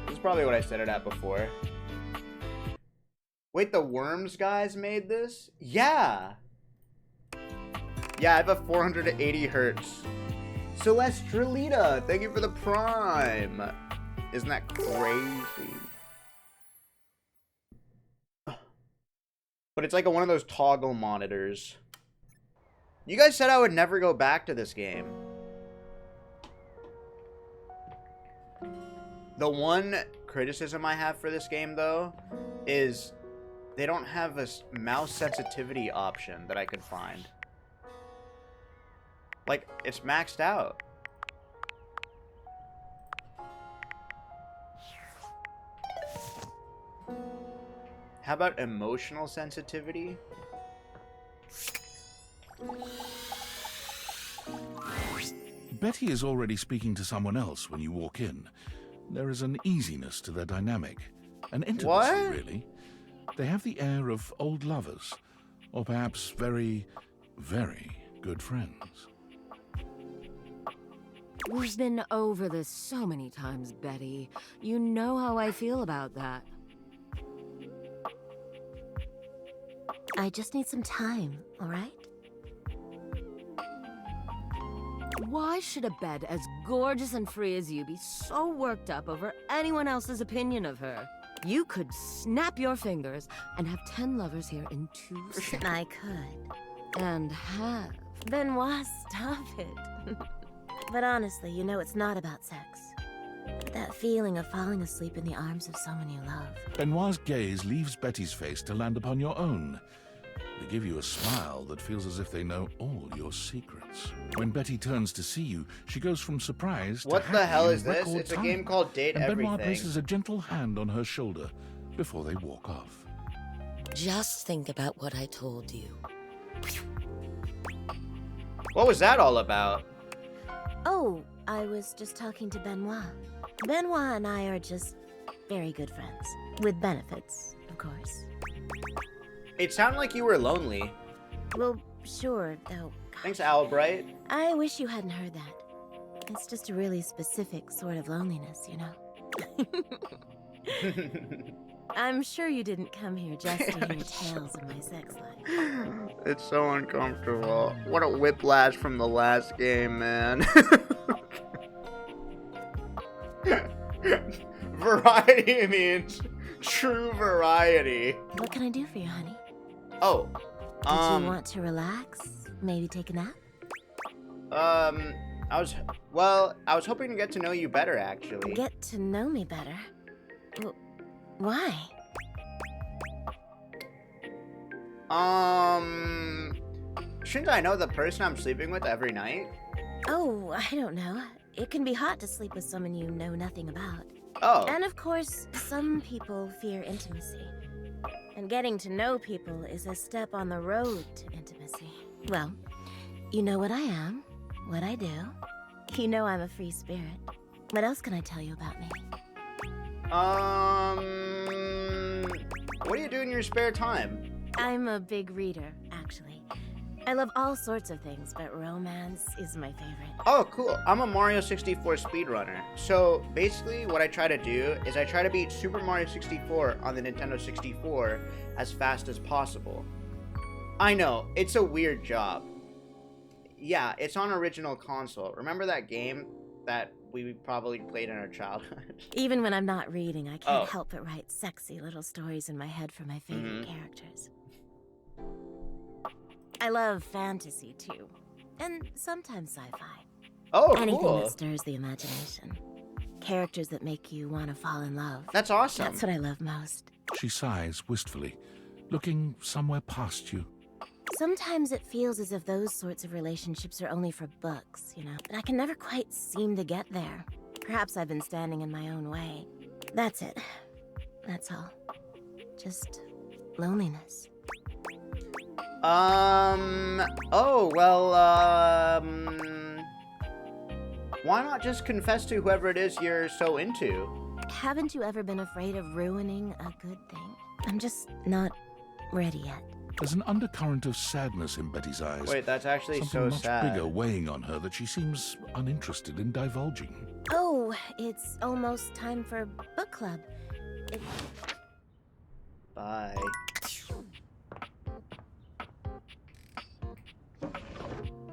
This is probably what I set it at before. Wait, the Worms guys made this? Yeah! Yeah, I have a 480 hertz. Celestralita, thank you for the prime. Isn't that crazy? But it's like one of those toggle monitors. You guys said I would never go back to this game. The one criticism I have for this game, though, is they don't have a mouse sensitivity option that I could find. Like, it's maxed out. How about emotional sensitivity? Betty is already speaking to someone else when you walk in. There is an easiness to their dynamic. An intimacy, What? really. They have the air of old lovers. Or perhaps very, very good friends. We've been over this so many times, Betty. You know how I feel about that. I just need some time, all right? Why should a bed as gorgeous and free as you be so worked up over anyone else's opinion of her? You could snap your fingers and have 10 lovers here in 2 seconds. I could. And have. Benoit, stop it. But honestly, you know it's not about sex. That feeling of falling asleep in the arms of someone you love. Benoit's gaze leaves Betty's face to land upon your own. They give you a smile that feels as if they know all your secrets. When Betty turns to see you, she goes from surprise to What the happy hell in is this? record It's a time. game called Date And Benoit Everything. places a gentle hand on her shoulder before they walk off. Just think about what I told you. What was that all about? Oh, I was just talking to Benoit. Benoit and I are just very good friends. With benefits, of course. It sounded like you were lonely. Well, sure, though. Thanks, Albright. I wish you hadn't heard that. It's just a really specific sort of loneliness, you know? I'm sure you didn't come here just to hear tales of my sex life. It's so uncomfortable. What a whiplash from the last game, man. Variety means true variety. What can I do for you, honey? Oh, Did you want to relax? Maybe take a nap? I was hoping to get to know you better, actually. Get to know me better? Why? Shouldn't I know the person I'm sleeping with every night? Oh, I don't know. It can be hot to sleep with someone you know nothing about. Oh. And of course, some people fear intimacy. And getting to know people is a step on the road to intimacy. Well, you know what I am, what I do. You know I'm a free spirit. What else can I tell you about me? What do you do in your spare time? I'm a big reader, actually. I love all sorts of things, but romance is my favorite. Oh, cool. I'm a Mario 64 speedrunner. So, basically, what I try to do is I try to beat Super Mario 64 on the Nintendo 64 as fast as possible. I know, it's a weird job. Yeah, it's on original console. Remember that game that we probably played in our childhood? Even when I'm not reading, I can't help but write sexy little stories in my head for my favorite characters. I love fantasy, too. And sometimes sci-fi. Oh, Anything cool. that stirs the imagination. Characters that make you want to fall in love. That's awesome. That's what I love most. She sighs wistfully, looking somewhere past you. Sometimes it feels as if those sorts of relationships are only for books, you know? But I can never quite seem to get there. Perhaps I've been standing in my own way. That's it. That's all. Just loneliness. Why not just confess to whoever it is you're so into? Haven't you ever been afraid of ruining a good thing? I'm just not ready yet. There's an undercurrent of sadness in Betty's eyes. Wait, that's actually Something so much sad. bigger weighing on her that she seems uninterested in divulging. Oh, it's almost time for book club. Bye.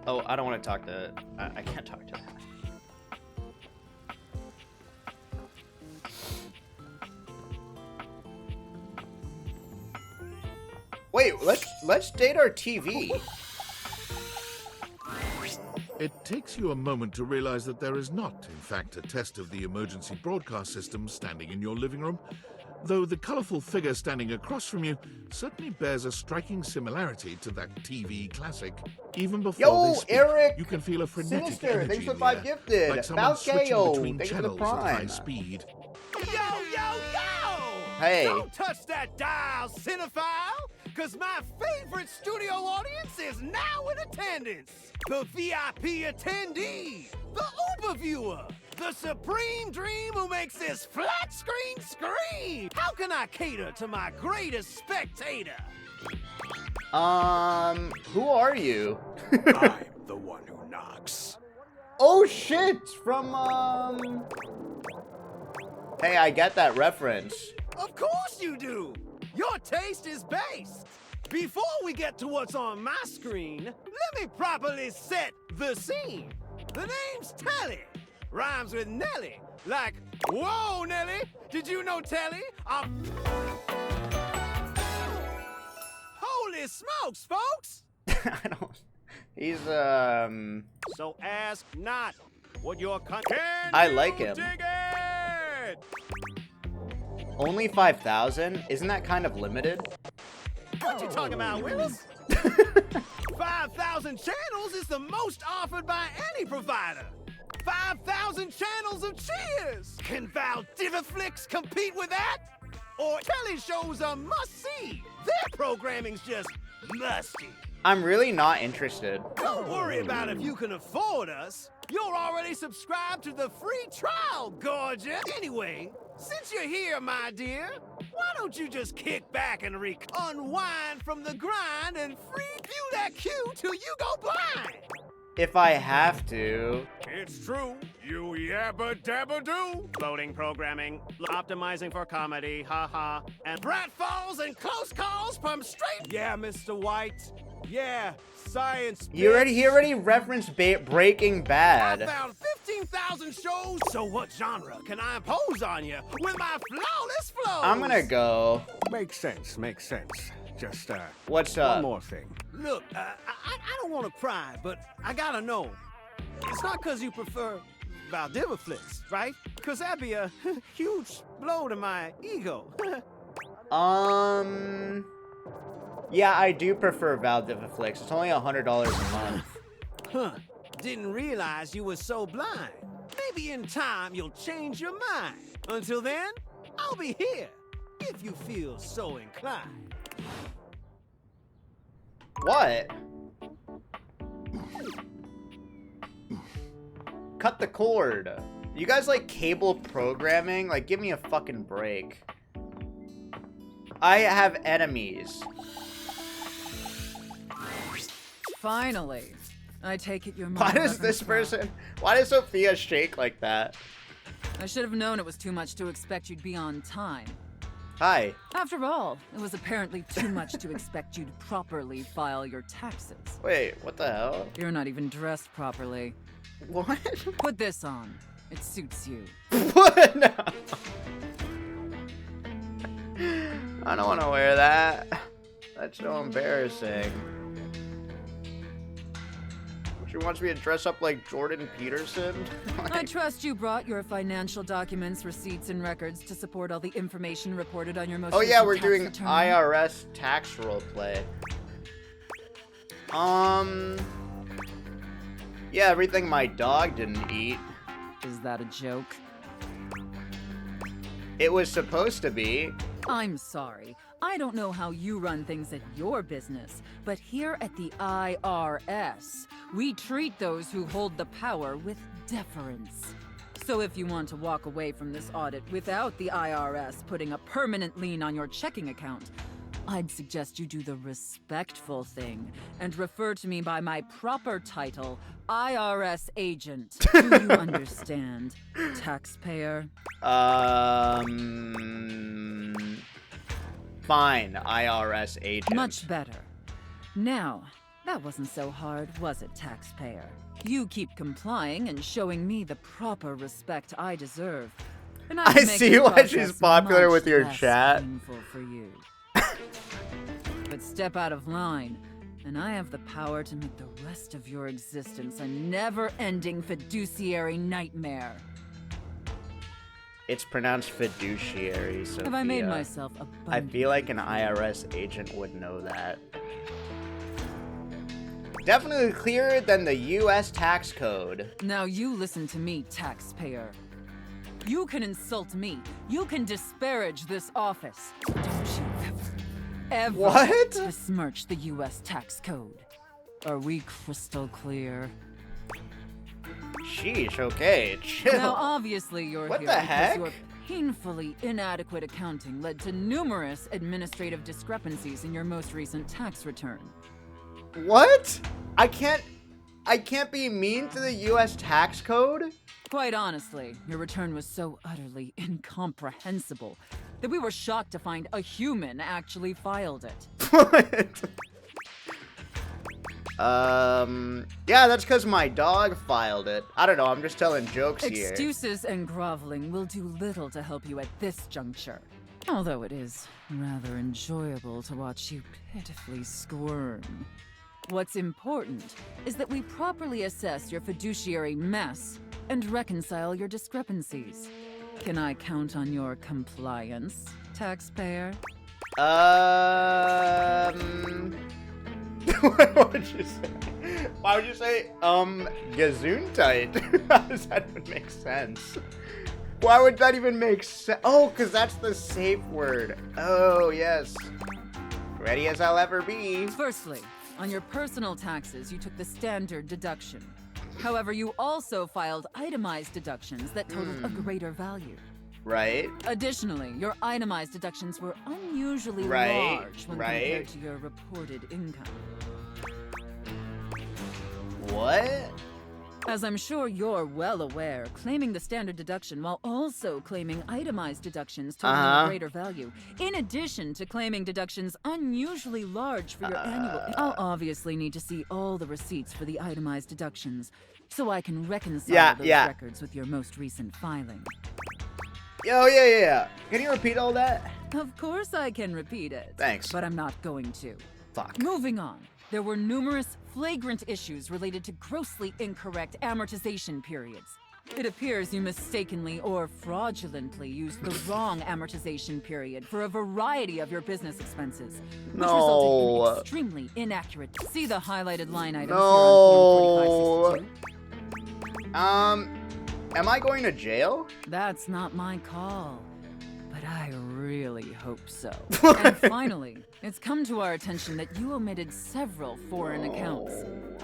Oh, I don't want to talk to... I can't talk to that. Wait, let's date our TV. It takes you a moment to realize that there is not, in fact, a test of the emergency broadcast system standing in your living room, though the colorful figure standing across from you certainly bears a striking similarity to that TV classic. Even before they speak, Eric! you can feel a frenetic Sinister, energy thanks for in the 5 air, gifted. like someone switching Balkeo, between thanks for the channels at high prime. speed. Yo! Hey. Don't touch that dial, cinephile! Because my favorite studio audience is now in attendance. The VIP attendee, the Uber viewer, the supreme dream who makes this flat screen scream. How can I cater to my greatest spectator? Who are you? I'm the one who knocks. Oh shit! From Hey, I get that reference. Of course you do. Your taste is based. Before we get to what's on my screen, let me properly set the scene. The name's Telly. Rhymes with Nelly. Like, whoa, Nelly, did you know Telly? Holy smokes, folks! I don't... He's, So ask not what your country... I like him. Dig it? Only 5,000? Isn't that kind of limited? What you talking about, Willis? 5,000 channels is the most offered by any provider. 5,000 channels of cheers. Can Valdiviflix compete with that? Or Telly shows are must-see. Their programming's just musty. I'm really not interested. Don't worry about if you can afford us. You're already subscribed to the free trial, gorgeous. Anyway, since you're here, my dear, why don't you just kick back and unwind from the grind and free view that queue till you go blind? If I have to. It's true. You yabba dabba do. Loading programming, optimizing for comedy, haha, and pratfalls and close calls from straight. Yeah, Mr. White. Yeah, science. He already referenced Breaking Bad. I found 15,000 shows. So what genre can I impose on you with my flawless flows? I'm gonna go. Makes sense. Just, What's up? one more thing. Look, I don't want to pry, but I gotta know. It's not because you prefer Valdiviflix, right? Because that'd be a huge blow to my ego. Yeah, I do prefer Valdiviflix. It's only $100 a month. Huh. Didn't realize you were so blind. Maybe in time you'll change your mind. Until then, I'll be here, if you feel so inclined. What? Cut the cord. You guys like cable programming? Like, give me a fucking break. I have enemies. Finally. I take it you're Why does this person... Why does Sophia shake like that? I should have known it was too much to expect you'd be on time. Hi. After all, it was apparently too much to expect you'd properly file your taxes. Wait, what the hell? You're not even dressed properly. What? Put this on. It suits you. What? No. I don't want to wear that. That's so embarrassing. She wants me to dress up like Jordan Peterson? I trust you brought your financial documents, receipts, and records to support all the information reported on your most Oh yeah, recent we're tax doing return. IRS tax roleplay. Yeah, everything my dog didn't eat. Is that a joke? It was supposed to be. I'm sorry. I don't know how you run things at your business, but here at the IRS, we treat those who hold the power with deference. So if you want to walk away from this audit without the IRS putting a permanent lien on your checking account, I'd suggest you do the respectful thing and refer to me by my proper title, IRS agent. Do you understand, taxpayer? fine, IRS agent. Much better. Now, that wasn't so hard, was it, taxpayer? You keep complying and showing me the proper respect I deserve. And I can make see the why process she's popular much with your less chat. painful for you. But step out of line, and I have the power to make the rest of your existence a never-ending fiduciary nightmare. It's pronounced fiduciary, Sophia. Have I made myself I abundantly feel like an clear? IRS agent would know that. Definitely clearer than the U.S. tax code. Now you listen to me, taxpayer. You can insult me. You can disparage this office. Don't you ever What? besmirch the U.S. tax code. Are we crystal clear? Sheesh, okay, chill. Now, obviously, you're What here the because heck? your painfully inadequate accounting led to numerous administrative discrepancies in your most recent tax return. What? I can't be mean to the U.S. tax code? Quite honestly, your return was so utterly incomprehensible that we were shocked to find a human actually filed it. What? Yeah, that's because my dog filed it. I don't know, I'm just telling jokes here. Excuses and groveling will do little to help you at this juncture. Although it is rather enjoyable to watch you pitifully squirm. What's important is that we properly assess your fiduciary mess and reconcile your discrepancies. Can I count on your compliance, taxpayer? What would you say? Why would you say, Gesundheit? How does that even make sense? Why would that even make sense? Oh, because that's the safe word. Oh, yes. Ready as I'll ever be. Firstly, on your personal taxes, you took the standard deduction. However, you also filed itemized deductions that totaled a greater value. Right? Additionally, your itemized deductions were unusually Right, large when right. compared to your reported income. What? As I'm sure you're well aware, claiming the standard deduction while also claiming itemized deductions totaling a greater value, in addition to claiming deductions unusually large for your annual... I'll obviously need to see all the receipts for the itemized deductions, so I can reconcile those records with your most recent filing. Yeah. Can you repeat all that? Of course I can repeat it. Thanks. But I'm not going to. Fuck. Moving on. There were numerous flagrant issues related to grossly incorrect amortization periods. It appears you mistakenly or fraudulently used the wrong amortization period for a variety of your business expenses, which resulted in extremely inaccurate. See the highlighted line items here on Form 4562? Am I going to jail? That's not my call, but I really hope so. And finally, it's come to our attention that you omitted several foreign accounts.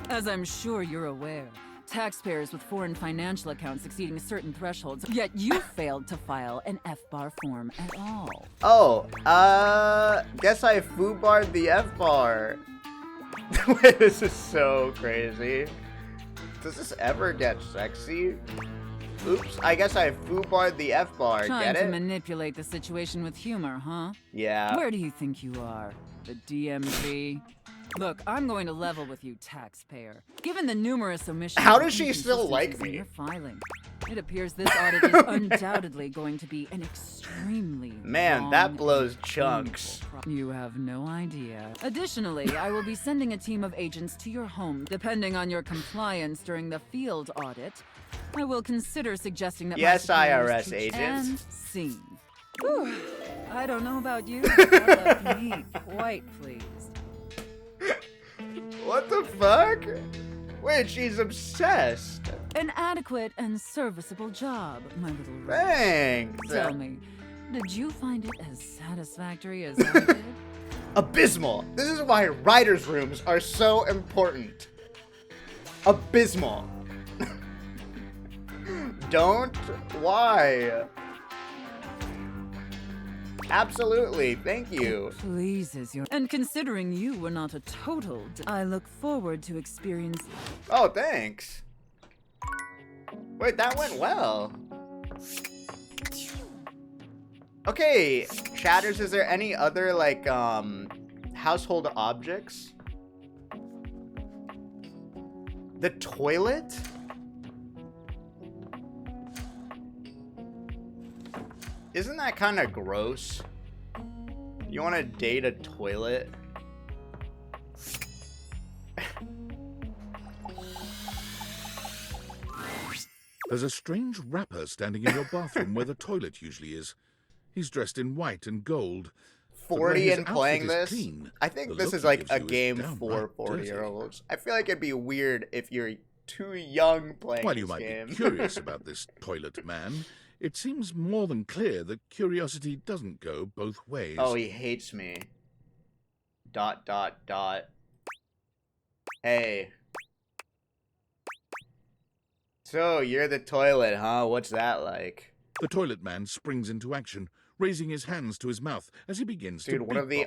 As I'm sure you're aware, taxpayers with foreign financial accounts exceeding certain thresholds, yet you failed to file an F-bar form at all. Oh, guess I foobarred the F-bar. Wait, this is so crazy. Does this ever get sexy? Oops, I guess I foobarred the F-bar, Trying get to it? manipulate the situation with humor, huh? Yeah. Where do you think you are? The DMV? Look, I'm going to level with you, taxpayer. Given the numerous omissions... How and does she still like inconsistencies in me? your filing, it appears this audit is undoubtedly going to be an extremely Man, that long blows and chunks. painful You have no idea. Additionally, I will be sending a team of agents to your home. Depending on your compliance during the field audit, I will consider suggesting that Yes, my superiors IRS teach agents. and scene. Whew. I don't know about you, but that left me quite pleased. What the fuck? Wait, she's obsessed. An adequate and serviceable job, my little Rose. Thanks. Tell me, did you find it as satisfactory as I did? Abysmal. This is why writers' rooms are so important. Abysmal. Don't. Why? Absolutely. Thank you. Pleases you. And considering you were not a total, I look forward to experiencing. Oh, thanks. Wait, that went well. Okay, chatters, is there any other, like, household objects? The toilet? Isn't that kind of gross? You want to date a toilet? There's a strange rapper standing in your bathroom where the toilet usually is. He's dressed in white and gold. But when 40 his and playing outfit is this? clean, I think the this look is he like gives a you is game downright for dirty. 40-year-olds. I feel like it'd be weird if you're too young playing While this you might game. be curious about this toilet man, it seems more than clear that curiosity doesn't go both ways. Oh, he hates me. ... Hey. So, you're the toilet, huh? What's that like? The toilet man springs into action, raising his hands to his mouth as he begins Dude, to one of the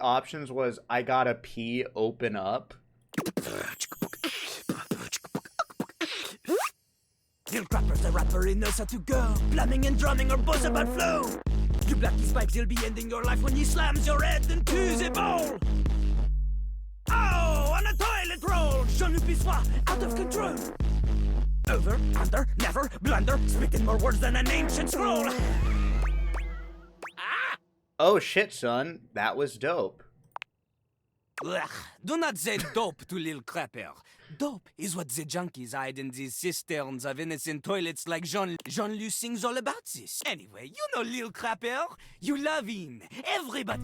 options was I gotta pee, open up. Lil Crapper's the rapper, he knows how to go. Plumbing and drumming or buzz about flow. You block his pipes, he'll be ending your life when he slams your head into the bowl. Oh, on a toilet roll, Jean-Luc Pissoir, out of control. Over, under, never, blunder, speaking more words than an ancient scroll. Oh shit, son. That was dope. Ugh, do not say dope to Lil Crapper. Dope is what the junkies hide in these cisterns of innocent toilets like Jean-Luc sings all about this. Anyway, you know Lil Crapper. You love him. Everybody.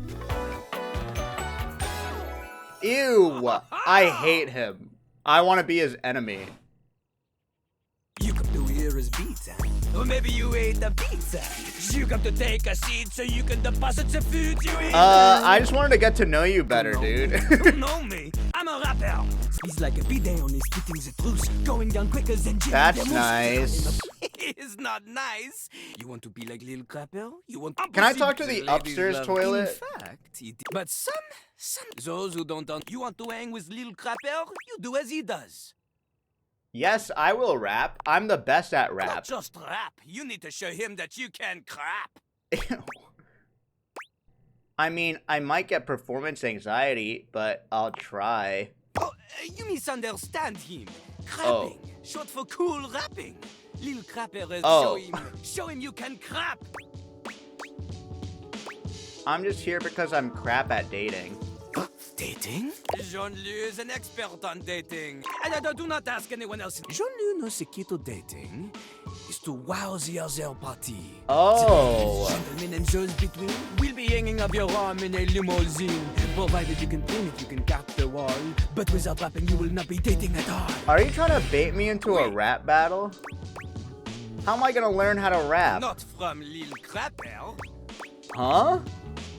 Ew. I hate him. I want to be his enemy. You come to hear his pizza. Or maybe you ate the pizza. You come to take a seat so you can deposit the food you eat. I just wanted to get to know you better, dude. Don't know me. I'm a rapper. He's like a bidet on his spitting the truth. Going down quicker than Jimmy. That's nice. It's not nice. You want to be like Lil Crapper? You want to Can I talk to the ladies upstairs love. toilet? In fact, but some those who don't you want to hang with Lil Crapper, you do as he does. Yes, I will rap. I'm the best at Not rap. just rap. You need to show him that you can crap. Ew. I mean, I might get performance anxiety, but I'll try. Oh, you misunderstand him. Crapping, Oh. short for cool rapping. Lil Crapper is Oh. show him you can crap. I'm just here because I'm crap at dating. Dating? Jean-Luc is an expert on dating. And do not ask anyone else. Jean-Luc knows the key to dating is to wow the other party. Oh. The gentlemen and those between will be hanging up your arm in a limousine. Provided you can clean it, you can cap the wall. But without rapping, you will not be dating at all. Are you trying to bait me into a rap battle? How am I gonna learn how to rap? Not from Lil Crapper. Huh?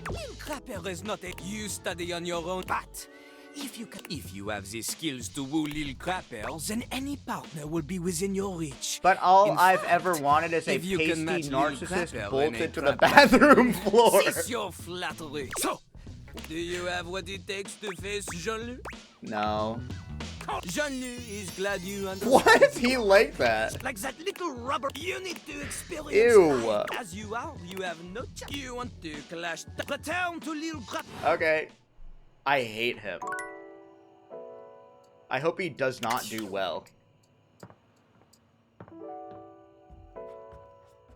Lil Crapper is not a you study on your own. But if you have the skills to woo Lil Crapper, then any partner will be within your reach. But all In I've fact, ever wanted is a if you can pasty match Lil narcissist Crapper in a bolted to the crap bathroom floor. Cease your flattery. So, do you have what it takes to face Jean-Luc? No. Jean-Luc is glad you understand. What? He like that? Like that little rubber. You need to experience Ew. life as you are. You have no chance. You want to clash. Return to Lil Crapper. Okay. I hate him. I hope he does not do well.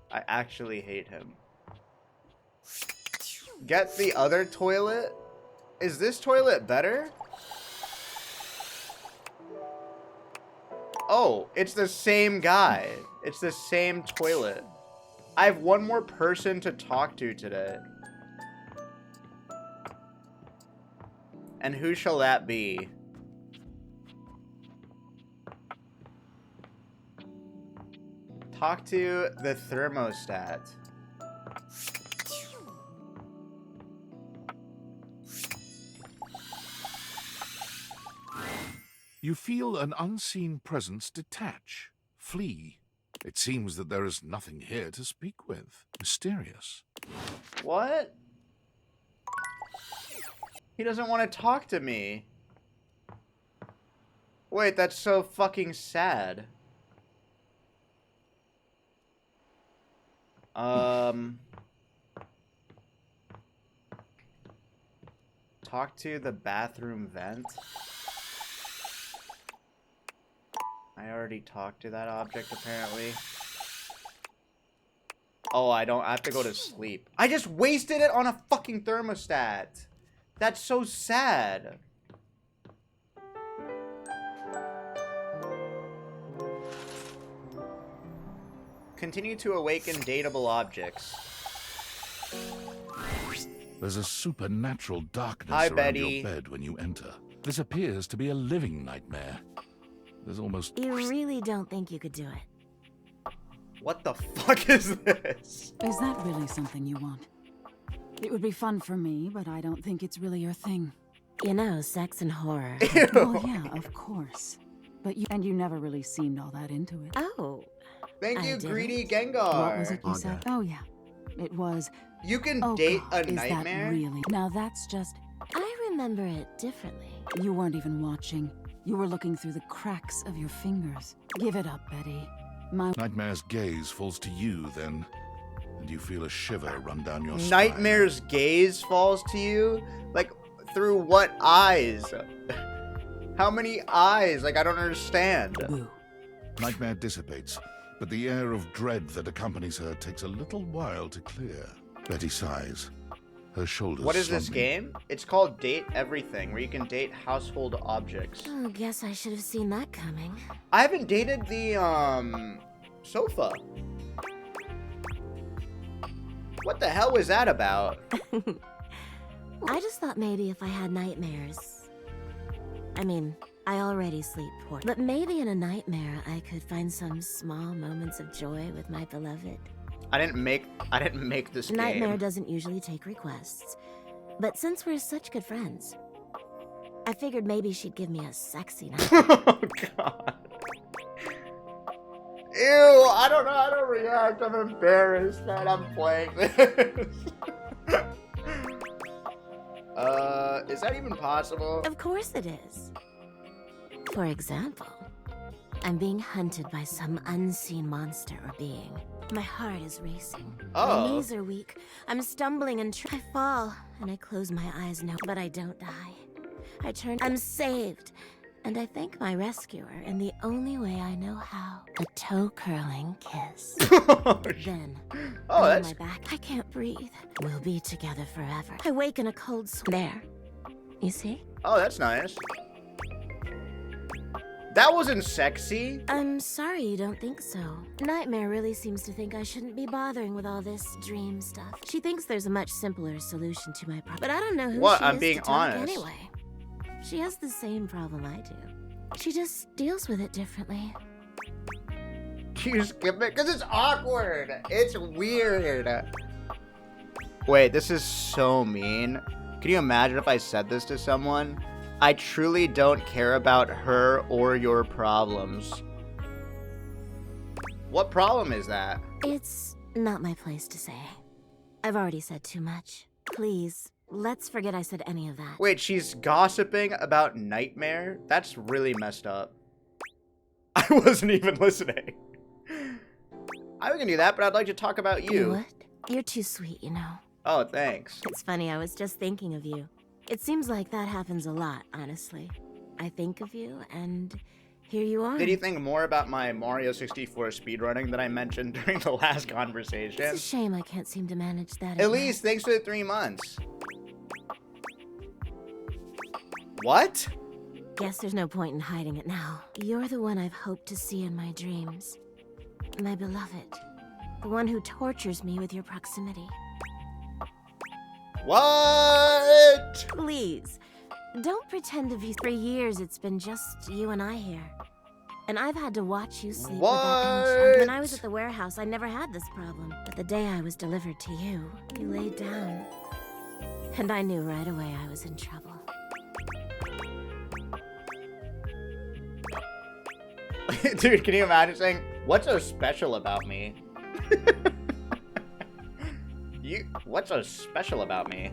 I actually hate him. Get the other toilet? Is this toilet better? Oh, it's the same guy. It's the same toilet. I have one more person to talk to today. And who shall that be? Talk to the thermostat. You feel an unseen presence detach, flee. It seems that there is nothing here to speak with. Mysterious. What? He doesn't want to talk to me. Wait, that's so fucking sad. Talk to the bathroom vent. I already talked to that object, apparently. Oh, I have to go to sleep. I just wasted it on a fucking thermostat. That's so sad. Continue to awaken dateable objects. There's a supernatural darkness Hi, around Betty. your bed when you enter. This appears to be a living nightmare. There's almost... You really don't think you could do it? What the fuck is this? Is that really something you want? It would be fun for me, but I don't think it's really your thing. You know, sex and horror. Ew. Well, yeah, of course. But you never really seemed all that into it. Oh. Thank I you, didn't. Greedy What was Gengar. it you said? Oh, yeah. It was... You can Oh, date God, a is nightmare? that really... Now that's just... I remember it differently. You weren't even watching. You were looking through the cracks of your fingers. Give it up, Betty. My... Nightmare's gaze falls to you then, and you feel a shiver run down your spine. Nightmare's gaze falls to you? Like, through what eyes? How many eyes? Like, I don't understand. Boo. Nightmare dissipates, but the air of dread that accompanies her takes a little while to clear. Betty sighs. Her shoulders What is this slumping. game? It's called Date Everything, where you can date household objects. Oh, guess I should have seen that coming. I haven't dated the, sofa. What the hell was that about? I just thought maybe if I had nightmares. I mean, I already sleep poor. But maybe in a nightmare, I could find some small moments of joy with my beloved. I didn't make this Nightmare game. doesn't usually take requests. But since we're such good friends, I figured maybe she'd give me a sexy night. Oh, God. Ew, I don't know how to react. I'm embarrassed that I'm playing this. Is that even possible? Of course it is. For example, I'm being hunted by some unseen monster or being. My heart is racing. Oh. My knees are weak. I'm stumbling and I fall, and I close my eyes now, but I don't die. I turn. I'm saved. And I thank my rescuer in the only way I know how. A toe-curling kiss. Then, Oh, on that's my back, I can't breathe. We'll be together forever. I wake in a cold sweat. There. You see? Oh, that's nice. That wasn't sexy. I'm sorry you don't think so. Nightmare really seems to think I shouldn't be bothering with all this dream stuff. She thinks there's a much simpler solution to my problem. But I don't know who What? she I'm is being to talk honest. anyway. She has the same problem I do. She just deals with it differently. You skip it? Because it's awkward. It's weird. Wait, this is so mean. Can you imagine if I said this to someone? I truly don't care about her or your problems. What problem is that? It's not my place to say. I've already said too much. Please, let's forget I said any of that. Wait, she's gossiping about Nightmare? That's really messed up. I wasn't even listening. I can do that, but I'd like to talk about you. What? You're too sweet, you know. Oh, thanks. It's funny, I was just thinking of you. It seems like that happens a lot, honestly. I think of you, and here you are. Did you think more about my Mario 64 speedrunning that I mentioned during the last conversation? It's a shame I can't seem to manage that. At least, thanks for the 3 months. What? Guess there's no point in hiding it now. You're the one I've hoped to see in my dreams. My beloved. The one who tortures me with your proximity. What? Please, don't pretend to be. For years, it's been just you and I here. And I've had to watch you sleep with that ancient. When I was at the warehouse, I never had this problem. But the day I was delivered to you, you laid down. And I knew right away I was in trouble. Dude, can you imagine saying, what's so special about me? What's so special about me?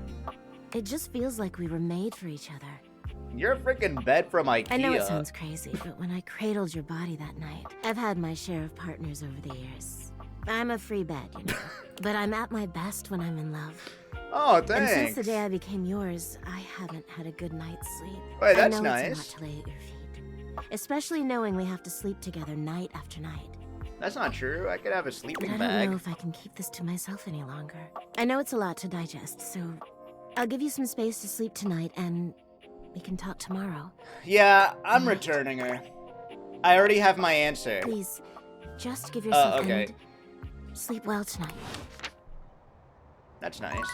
It just feels like we were made for each other. You're a freaking bed from Ikea. I know it sounds crazy, but when I cradled your body that night, I've had my share of partners over the years. I'm a free bed, you know. But I'm at my best when I'm in love. Oh, And since thanks. the day I became yours, I haven't had a good night's sleep. Wait, that's I know nice. it's a lot to lay at your feet, especially knowing we have to sleep together night after night. That's not true. I could have a But sleeping I don't bag. know if I can keep this to myself any longer. I know it's a lot to digest, so I'll give you some space to sleep tonight, and we can talk tomorrow. Yeah, I'm returning her. I already have my answer. Please, just give yourself okay. and sleep well tonight. That's nice.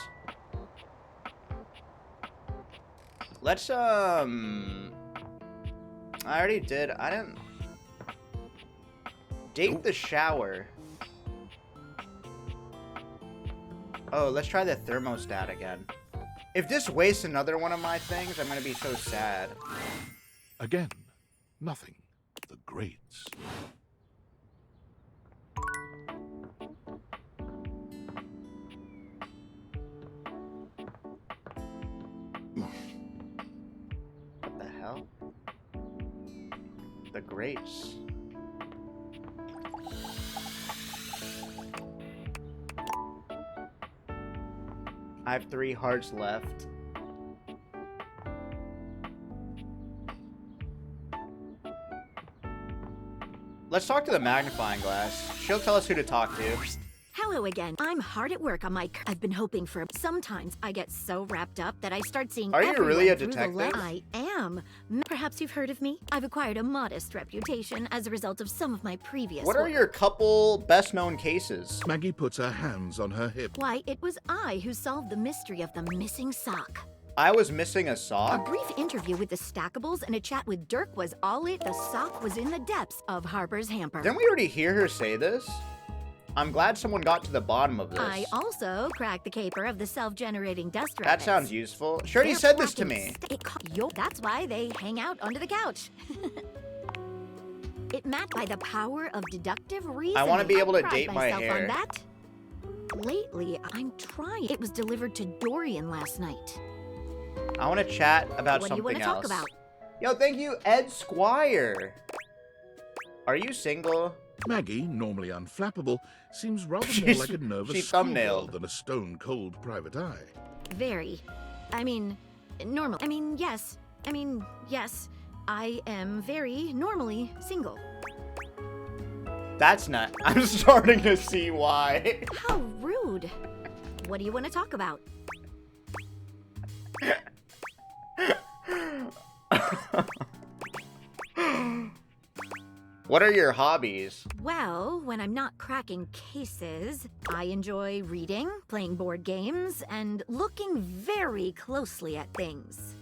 Let's, I already did. I didn't... Date the shower. Oh, let's try the thermostat again. If this wastes another one of my things, I'm gonna be so sad. Again, nothing. The greats. What the hell? The grapes. I have 3 hearts left. Let's talk to the magnifying glass. She'll tell us who to talk to. Hello again. I'm hard at work on my... I've been hoping for... Sometimes I get so wrapped up that I start seeing Are you really a everyone through the detective? I am. Perhaps you've heard of me? I've acquired a modest reputation as a result of some of my previous What are work. your couple best-known cases? Maggie puts her hands on her hip. Why, it was I who solved the mystery of the missing sock. I was missing a A sock? brief interview with the Stackables and a chat with Dirk was all it. The sock was in the depths of Harper's hamper. Didn't we already hear her say this? I'm glad someone got to the bottom of this. I also cracked the caper of the self-generating dust That rabbits. sounds useful. She already They're said this to packing me. That's why they hang out under the couch. It matched by the power of deductive reasoning. I wanna be able to pride date my myself hair. On that. Lately, I'm trying. It was delivered to Dorian last night. I want to chat about What do you something want else. to talk about? Yo, thank you, Ed Squire. Are you single? Maggie, normally unflappable, seems rather more She's- like a nervous she schoolgirl thumbnailed. than a stone-cold private eye. Very. I mean, normal. I mean, yes. I am very normally single. That's not. I'm starting to see why. How rude. What do you want to talk about? What are your hobbies? Well, when I'm not cracking cases, I enjoy reading, playing board games, and looking very closely at things.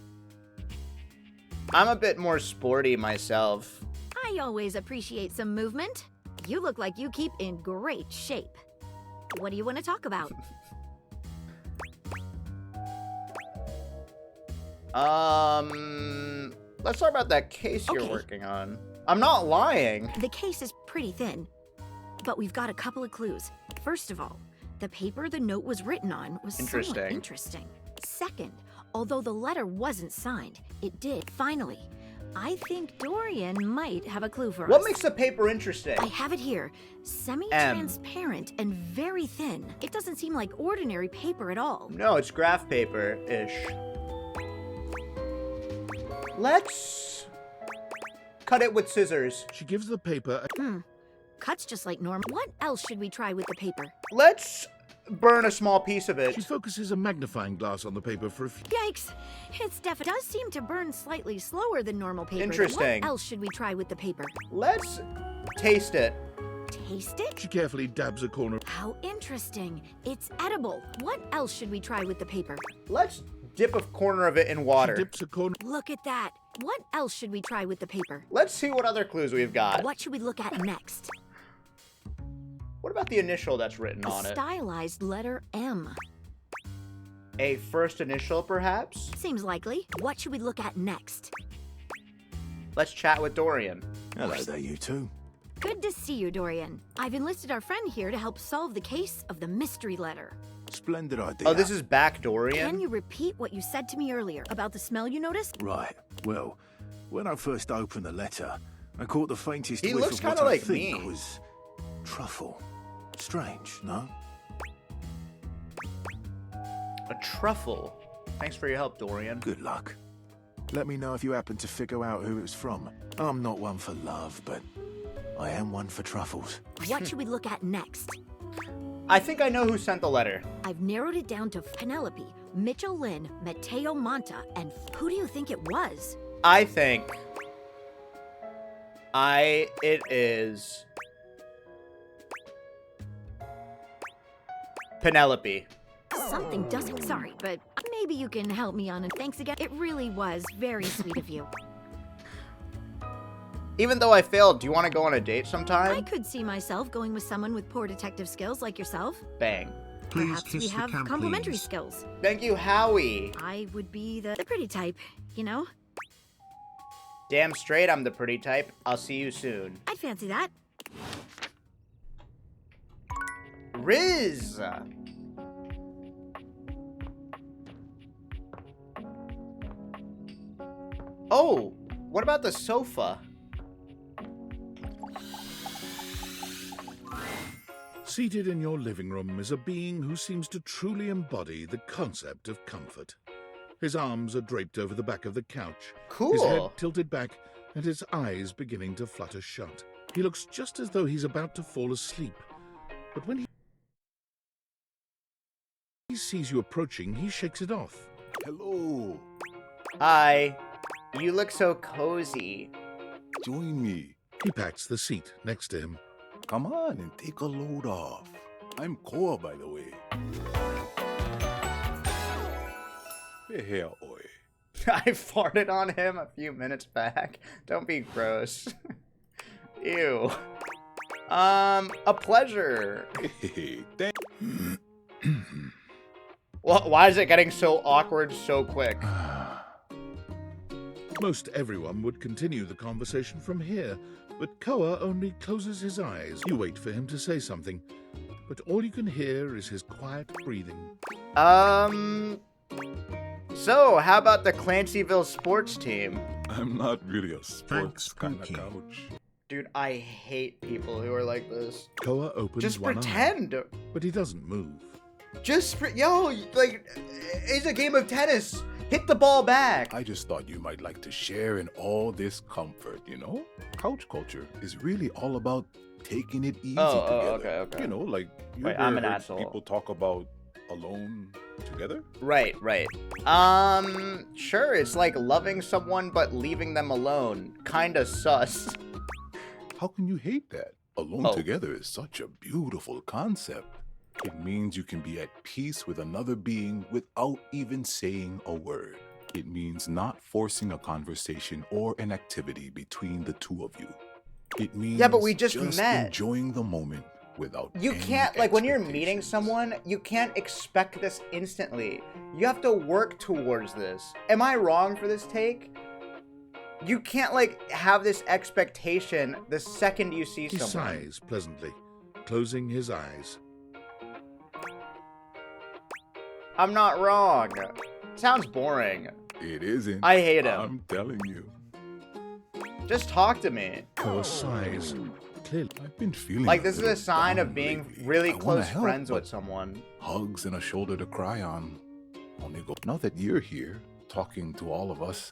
I'm a bit more sporty myself. I always appreciate some movement. You look like you keep in great shape. What do you want to talk about? Let's talk about that case you're Okay. working on. I'm not lying. The case is pretty thin, but we've got a couple of clues. First of all, the paper the note was written on was somewhat Interesting. interesting. Second, although the letter wasn't signed, it did. Finally, I think Dorian might have a clue for us. What makes the paper interesting? I have it here. Semi-transparent and very thin. It doesn't seem like ordinary paper at all. No, it's graph paper-ish. Let's cut it with scissors. She gives the paper a... Cuts just like normal. What else should we try with the paper? Let's burn a small piece of it. She focuses a magnifying glass on the paper for a few... Yikes! It's definitely does seem to burn slightly slower than normal paper. Interesting. What else should we try with the paper? Let's taste it. Taste it? She carefully dabs a corner... How interesting. It's edible. What else should we try with the paper? Let's dip a corner of it in She water. dips a corner... Look at that. What else should we try with the paper? Let's see what other clues we've got. What should we look at next? What about the initial that's written A on it? stylized letter M. A first initial, perhaps? Seems likely. What should we look at next? Let's chat with Dorian. Hello there, you two. Good to see you, Dorian. I've enlisted our friend here to help solve the case of the mystery letter. Splendid idea. Oh, this is back Dorian? Can you repeat what you said to me earlier about the smell you noticed? Right. Well, when I first opened the letter, I caught the faintest He whiff looks of what kinda I like think me. was truffle. Strange, no? A truffle. Thanks for your help, Dorian. Good luck. Let me know if you happen to figure out who it was from. I'm not one for love, but I am one for truffles. What should we look at next? I think I know who sent the letter. I've narrowed it down to Penelope, Mitchell Lynn, Mateo Monta, and who do you think it was? I think it is Penelope. Something doesn't. Sorry, but maybe you can help me on. And thanks again. It really was very sweet of you. Even though I failed, do you want to go on a date I sometime? could see myself going with someone with poor detective skills like yourself. Bang. Perhaps we have complementary skills. Thank you, Howie. I would be the pretty type, you know? Damn straight I'm the pretty type. I'll see you soon. I'd fancy that. Riz! Oh, what about the sofa? Seated in your living room is a being who seems to truly embody the concept of comfort. His arms are draped over the back of the couch, his head Cool. tilted back, and his eyes beginning to flutter shut. He looks just as though he's about to fall asleep, but when he sees you approaching, he shakes it off. Hello. Hi. You look so cozy. Join me. He pats the seat next to him. Come on and take a load off. I'm Koa, by the way. Hey, here, oi. I farted on him a few minutes back. Don't be gross. Ew. A pleasure. Hey, thank. Well, why is it getting so awkward so quick? Most everyone would continue the conversation from here, but Koa only closes his eyes. You wait for him to say something, but all you can hear is his quiet breathing. So, how about the Clancyville sports team? I'm not really a sports kind of couch. Dude, I hate people who are like this. Koa opens Just one pretend. eye, but he doesn't move. Yo, like, it's a game of tennis. Hit the ball back. I just thought you might like to share in all this comfort, you know? Couch culture is really all about taking it easy together. Okay. You know, like, you Wait, ever I'm an heard asshole. people talk about alone together? Right. Sure, it's like loving someone but leaving them alone. Kinda sus. How can you hate that? Alone together is such a beautiful concept. It means you can be at peace with another being without even saying a word. It means not forcing a conversation or an activity between the two of you. It means but we just met. enjoying the moment without You any can't, like, when you're meeting expectations. someone, you can't expect this instantly. You have to work towards this. Am I wrong for this take? You can't, like, have this expectation the second you see He someone. sighs pleasantly, closing his eyes. I'm not wrong. Sounds boring. It isn't. I hate him. I'm telling you. Just talk to me. Koa sighs. Clearly. I've been feeling Like, this is a little sign down of being lately. really I wanna close help, friends with but someone. Hugs and a shoulder to cry on. Only go. Now that you're here, talking to all of us.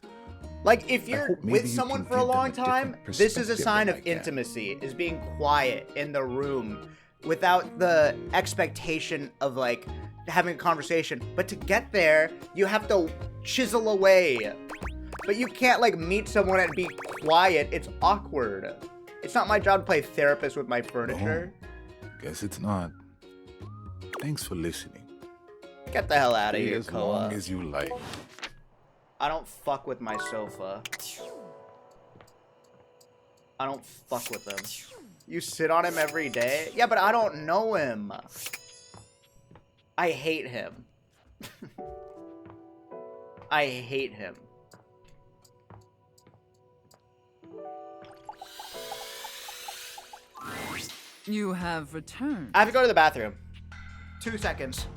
Like, if I you're hope maybe with you someone can for a give them long a different time, this is a perspective sign than of I can. intimacy, is being quiet in the room without the expectation of, like, having a conversation. But to get there, you have to chisel away. But you can't, like, meet someone and be quiet. It's awkward. It's not my job to play therapist with my furniture. Guess it's not. Thanks for listening. Get the hell out of Stay here, as Koa. long as you like. I don't fuck with my sofa. I don't fuck with him. You sit on him every day? Yeah, but I don't know him. I hate him. I hate him. You have returned. I have to go to the bathroom. 2 seconds.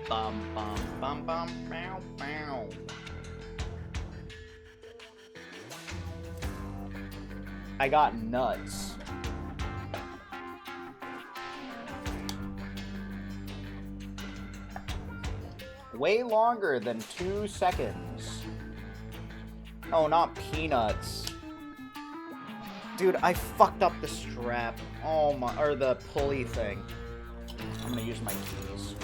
Bum bum bum bum bow bow. I got nuts. Way longer than 2 seconds. Oh, not peanuts. Dude, I fucked up the strap. Oh my, or the pulley thing. I'm gonna use my keys.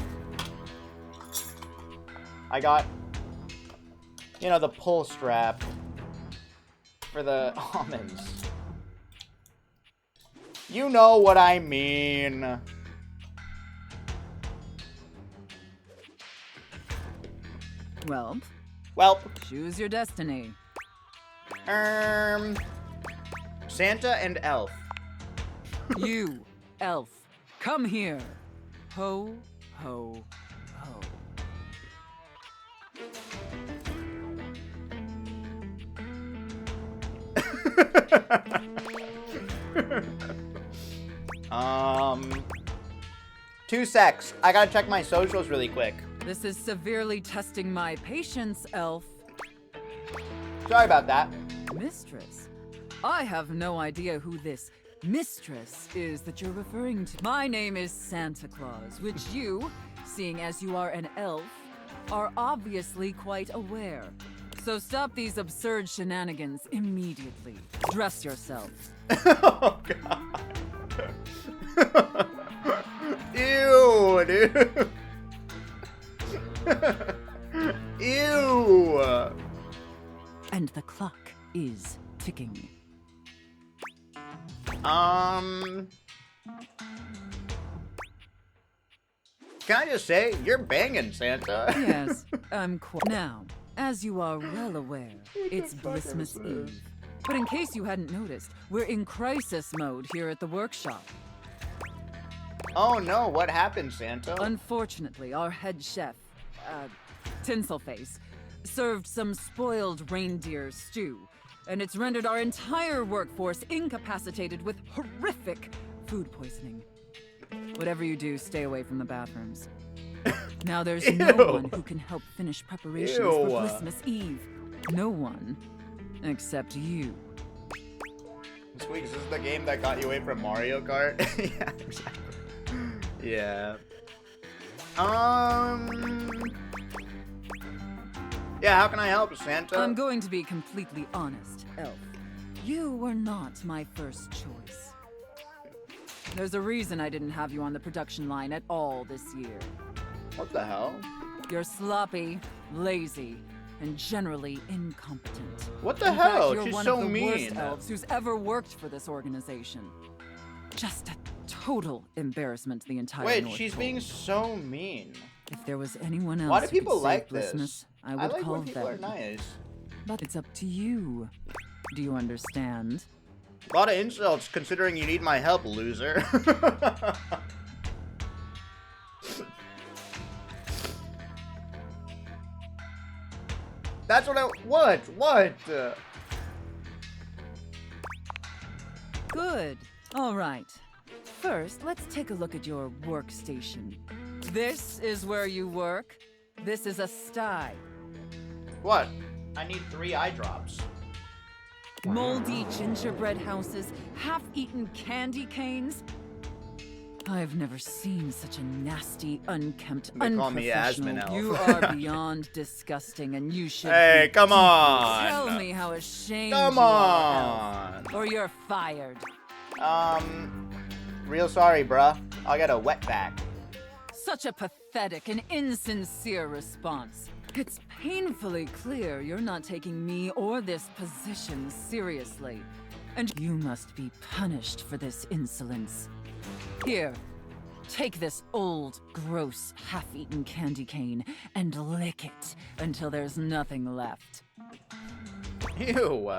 I got, you know, the pull strap for the almonds. You know what I mean. Well, choose your destiny. Santa and Elf. You, Elf, come here. Ho, ho, ho. Two secs. I gotta check my socials really quick. This is severely testing my patience, Elf. Sorry about that. Mistress? I have no idea who this mistress is that you're referring to. My name is Santa Claus, which you, seeing as you are an elf, are obviously quite aware. So stop these absurd shenanigans immediately. Dress yourself. Oh, God. Ew, dude. Ew. And the clock is ticking. Can I just say, you're banging, Santa. Yes, I'm quite. Now, as you are well aware, it's Blissmas Eve. But in case you hadn't noticed, we're in crisis mode here at the workshop. Oh no, what happened, Santa? Unfortunately, our head chef, Tinselface, served some spoiled reindeer stew, and it's rendered our entire workforce incapacitated with horrific food poisoning. Whatever you do, stay away from the bathrooms. Now there's no one who can help finish preparations for Blissmas Eve. No one. Except you. Squeex, this is the game that got you away from Mario Kart? Yeah, exactly. Yeah. Yeah, how can I help, Santa? I'm going to be completely honest, Elf. You were not my first choice. There's a reason I didn't have you on the production line at all this year. What the hell? You're sloppy, lazy, and generally incompetent. What the In fact, hell? you're She's one so of the mean. worst elves who's ever worked for this organization. Just a total embarrassment to the entire Wait, North she's Pole. being so mean. If there was anyone else Why do who people could like save this? Blissmas, I would I like call when people them. are nice. But it's up to you. Do you understand? A lot of insults considering you need my help, loser. That's what I... What? Good. All right. First, let's take a look at your workstation. This is where you work. This is a sty. What? I need 3 eye drops. Moldy gingerbread houses, half-eaten candy canes. I've never seen such a nasty, unkempt, They call me unprofessional. Asmonelf. You are beyond disgusting, and you should. Hey, be come deeply- on. Tell me how ashamed Come you are, on. Elf, or you're fired. Real sorry, bruh. I'll get a wetback. Such a pathetic and insincere response. It's painfully clear you're not taking me or this position seriously. And you must be punished for this insolence. Here, take this old, gross, half-eaten candy cane and lick it until there's nothing left. Ew.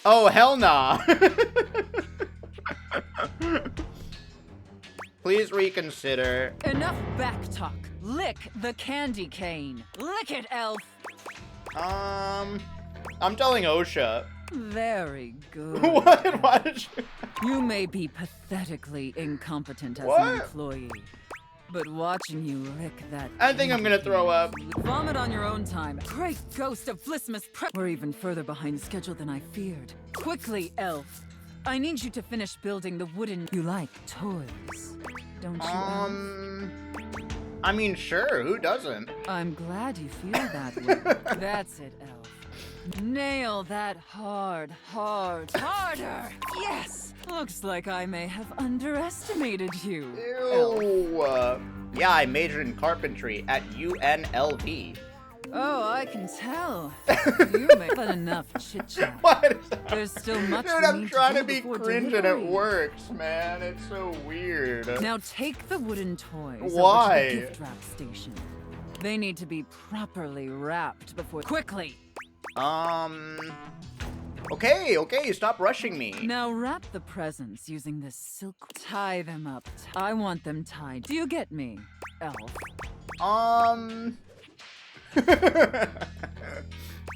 Oh, hell nah. Please reconsider. Enough backtalk. Lick the candy cane. Lick it, Elf. I'm telling OSHA. Very good. What? Why did you... You may be pathetically incompetent as What? an employee, But watching you lick that... I think I'm gonna throw up. Vomit on your own time. Great ghost of Blissmas We're even further behind schedule than I feared. Quickly, Elf. I need you to finish building the wooden... You like toys, don't you, Elf? I mean, sure, who doesn't? I'm glad you feel that way. That's it, Elf. Nail that harder! Yes! Looks like I may have underestimated you. Ew. Yeah, I majored in carpentry at UNLV. Oh, I can tell. You may but enough chit-chat. What is that? There's still much Dude, we I'm need trying to to do be before cringe and it delivery. works, man. It's so weird. Now take the wooden toys Why? over to the gift wrap station. They need to be properly wrapped before... Quickly! Okay, stop rushing me. Now wrap the presents using this silk... Tie them up. I want them tied. Do you get me, Elf?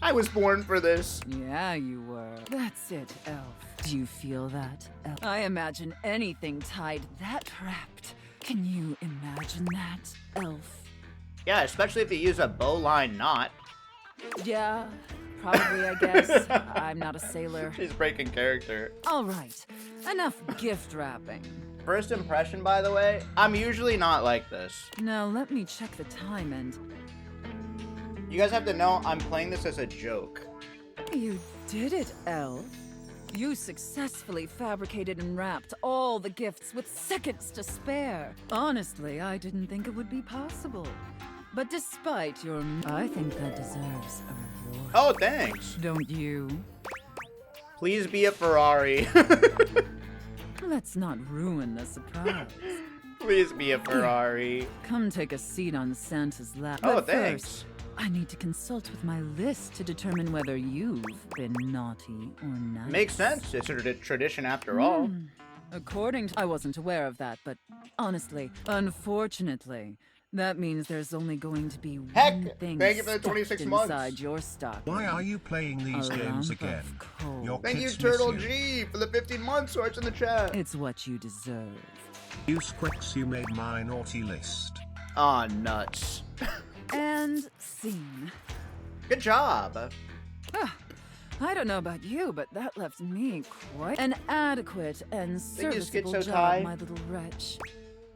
I was born for this. Yeah, you were. That's it, Elf. Do you feel that, Elf? I imagine anything tied that wrapped. Can you imagine that, Elf? Yeah, especially if you use a bowline knot. Yeah, probably, I guess. I'm not a sailor. She's breaking character. All right, enough gift wrapping. First impression, by the way, I'm usually not like this. Now let me check the time and... You guys have to know I'm playing this as a joke. You did it, Elf. You successfully fabricated and wrapped all the gifts with seconds to spare. Honestly, I didn't think it would be possible. But despite your... I think that deserves a reward. Oh, thanks. Don't you? Please be a Ferrari. Let's not ruin the surprise. Please be a Ferrari. Come take a seat on Santa's lap. Oh, But thanks. First, I need to consult with my list to determine whether you've been naughty or nice. Makes sense. It's a tradition after all. According to... I wasn't aware of that, but honestly, unfortunately, that means there's only going to be one thing thank you for the stuffed 26 months. inside your stock. Why are you playing these games again? Your Thank you, kids Turtle miss you. G, for the 15 months sorts in the chat. It's what you deserve. You Squeex, you made my naughty list. Aw, nuts. And scene. Good job. I don't know about you, but that left me quite an adequate and Think you serviceable schizo job, tie? my little wretch.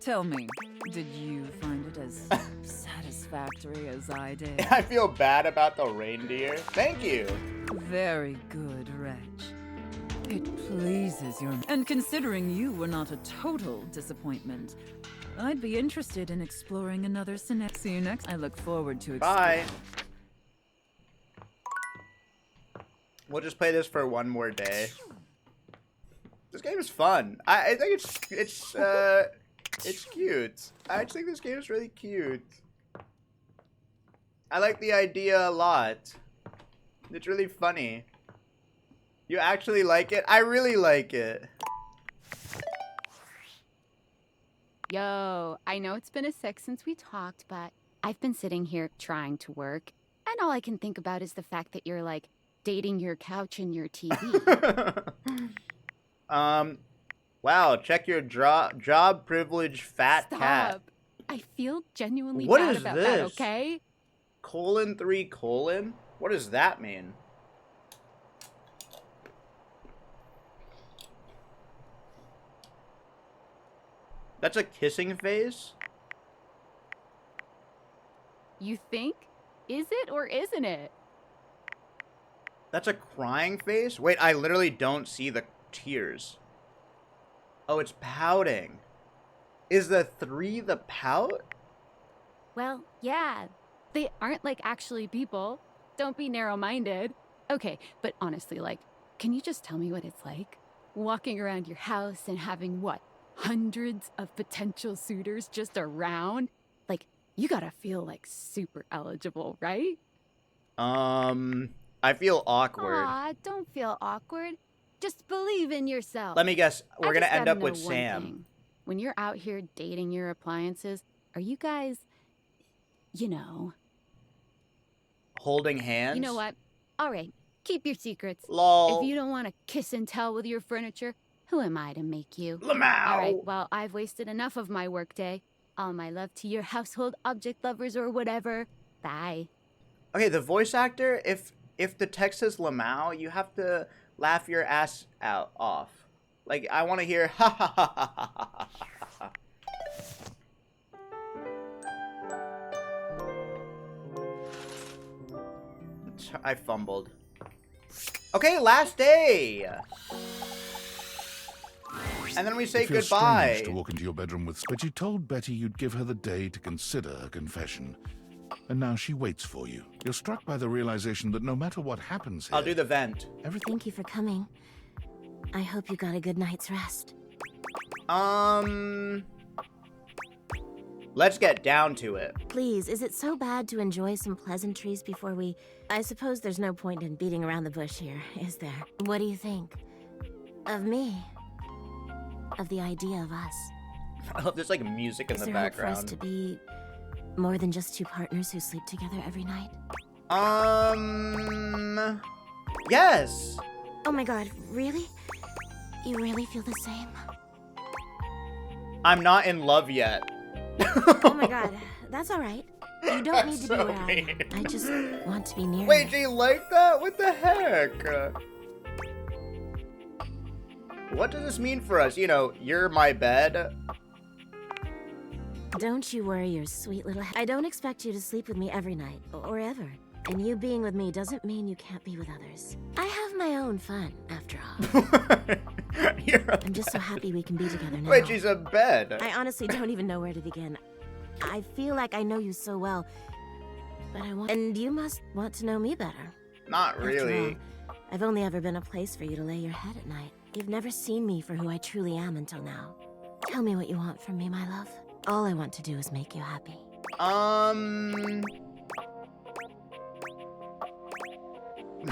Tell me, did you find it as satisfactory as I did? I feel bad about the reindeer. Thank you. Very good, wretch. It pleases your... And considering you were not a total disappointment, I'd be interested in exploring another scenario. See you next. I look forward to Bye. We'll just play this for one more day. This game is fun. I think it's cute. I just think this game is really cute. I like the idea a lot. It's really funny. You actually like it? I really like it. Yo, I know it's been a sec since we talked, but I've been sitting here trying to work, and all I can think about is the fact that you're, like, dating your couch and your TV. Wow, check your job privilege fat Stop. cat. I feel genuinely What bad is about this? that, okay? :3:? What does that mean? That's a kissing face? You think? Is it or isn't it? That's a crying face? Wait, I literally don't see the tears. Oh, it's pouting. Is the 3 the pout? Well, yeah. They aren't, like, actually people. Don't be narrow-minded. Okay, but honestly, like, can you just tell me what it's like? Walking around your house and having, what, hundreds of potential suitors just around? Like, you gotta feel, like, super eligible, right? I feel awkward. Aw, don't feel awkward. Just believe in yourself. Let me guess. We're gonna just end gotta up with know one Sam. thing. When you're out here dating your appliances, are you guys, you know... Holding hands? You know what? All right, keep your secrets. Lol. If you don't want to kiss and tell with your furniture, who am I to make you? Lamau. All right, well, I've wasted enough of my workday. All my love to your household object lovers or whatever. Bye. Okay, the voice actor, if the text says Lamau, you have to laugh your ass off. Like, I want to hear ha ha ha ha ha ha ha. I fumbled. Okay, last day. And then we say It feels goodbye. strange to walk into your bedroom with, but you told Betty you'd give her the day to consider a confession. And now she waits for you. You're struck by the realization that no matter what happens here, I'll do the vent. Thank you for coming. I hope you got a good night's rest. Let's get down to it. Please, is it so bad to enjoy some pleasantries before we... I suppose there's no point in beating around the bush here, is there? What do you think? Of me? Of the idea of us? I love there's like music in the Is there hope for us background. to be more than just two partners who sleep together every night? Yes. Oh my god, really? You really feel the same? I'm not in love yet. Oh my god, that's alright. You don't need to be so where I am. I just want to be near Wait, you. do you like that? What the heck? What does this mean for us? You know, you're my bed. Don't you worry your sweet little I don't expect you to sleep with me every night, or ever. And you being with me doesn't mean you can't be with others. I have my own fun, after all. I'm just so happy we can be together now. Wait, she's a bed. I honestly don't even know where to begin. I feel like I know you so well, but I want... And you must want to know me better. Not really. After all, I've only ever been a place for you to lay your head at night. You've never seen me for who I truly am until now. Tell me what you want from me, my love. All I want to do is make you happy.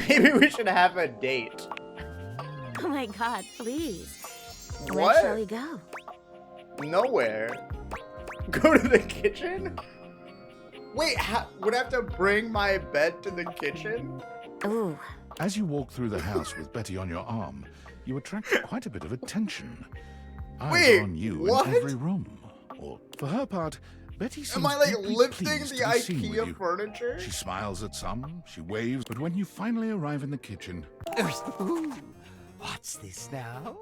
Maybe we should have a date. Oh my god, please. What? Where shall we go? Nowhere. Go to the kitchen? Wait, would I have to bring my bed to the kitchen? Ooh. As you walk through the house with Betty on your arm, you attract quite a bit of attention. Eyes Wait, are on you what? in every room. Or, for her part, Betty seems Am I like deeply lifting pleased the to be seen with IKEA you. furniture? She smiles at some, she waves, but when you finally arrive in the kitchen... Ooh, what's this now?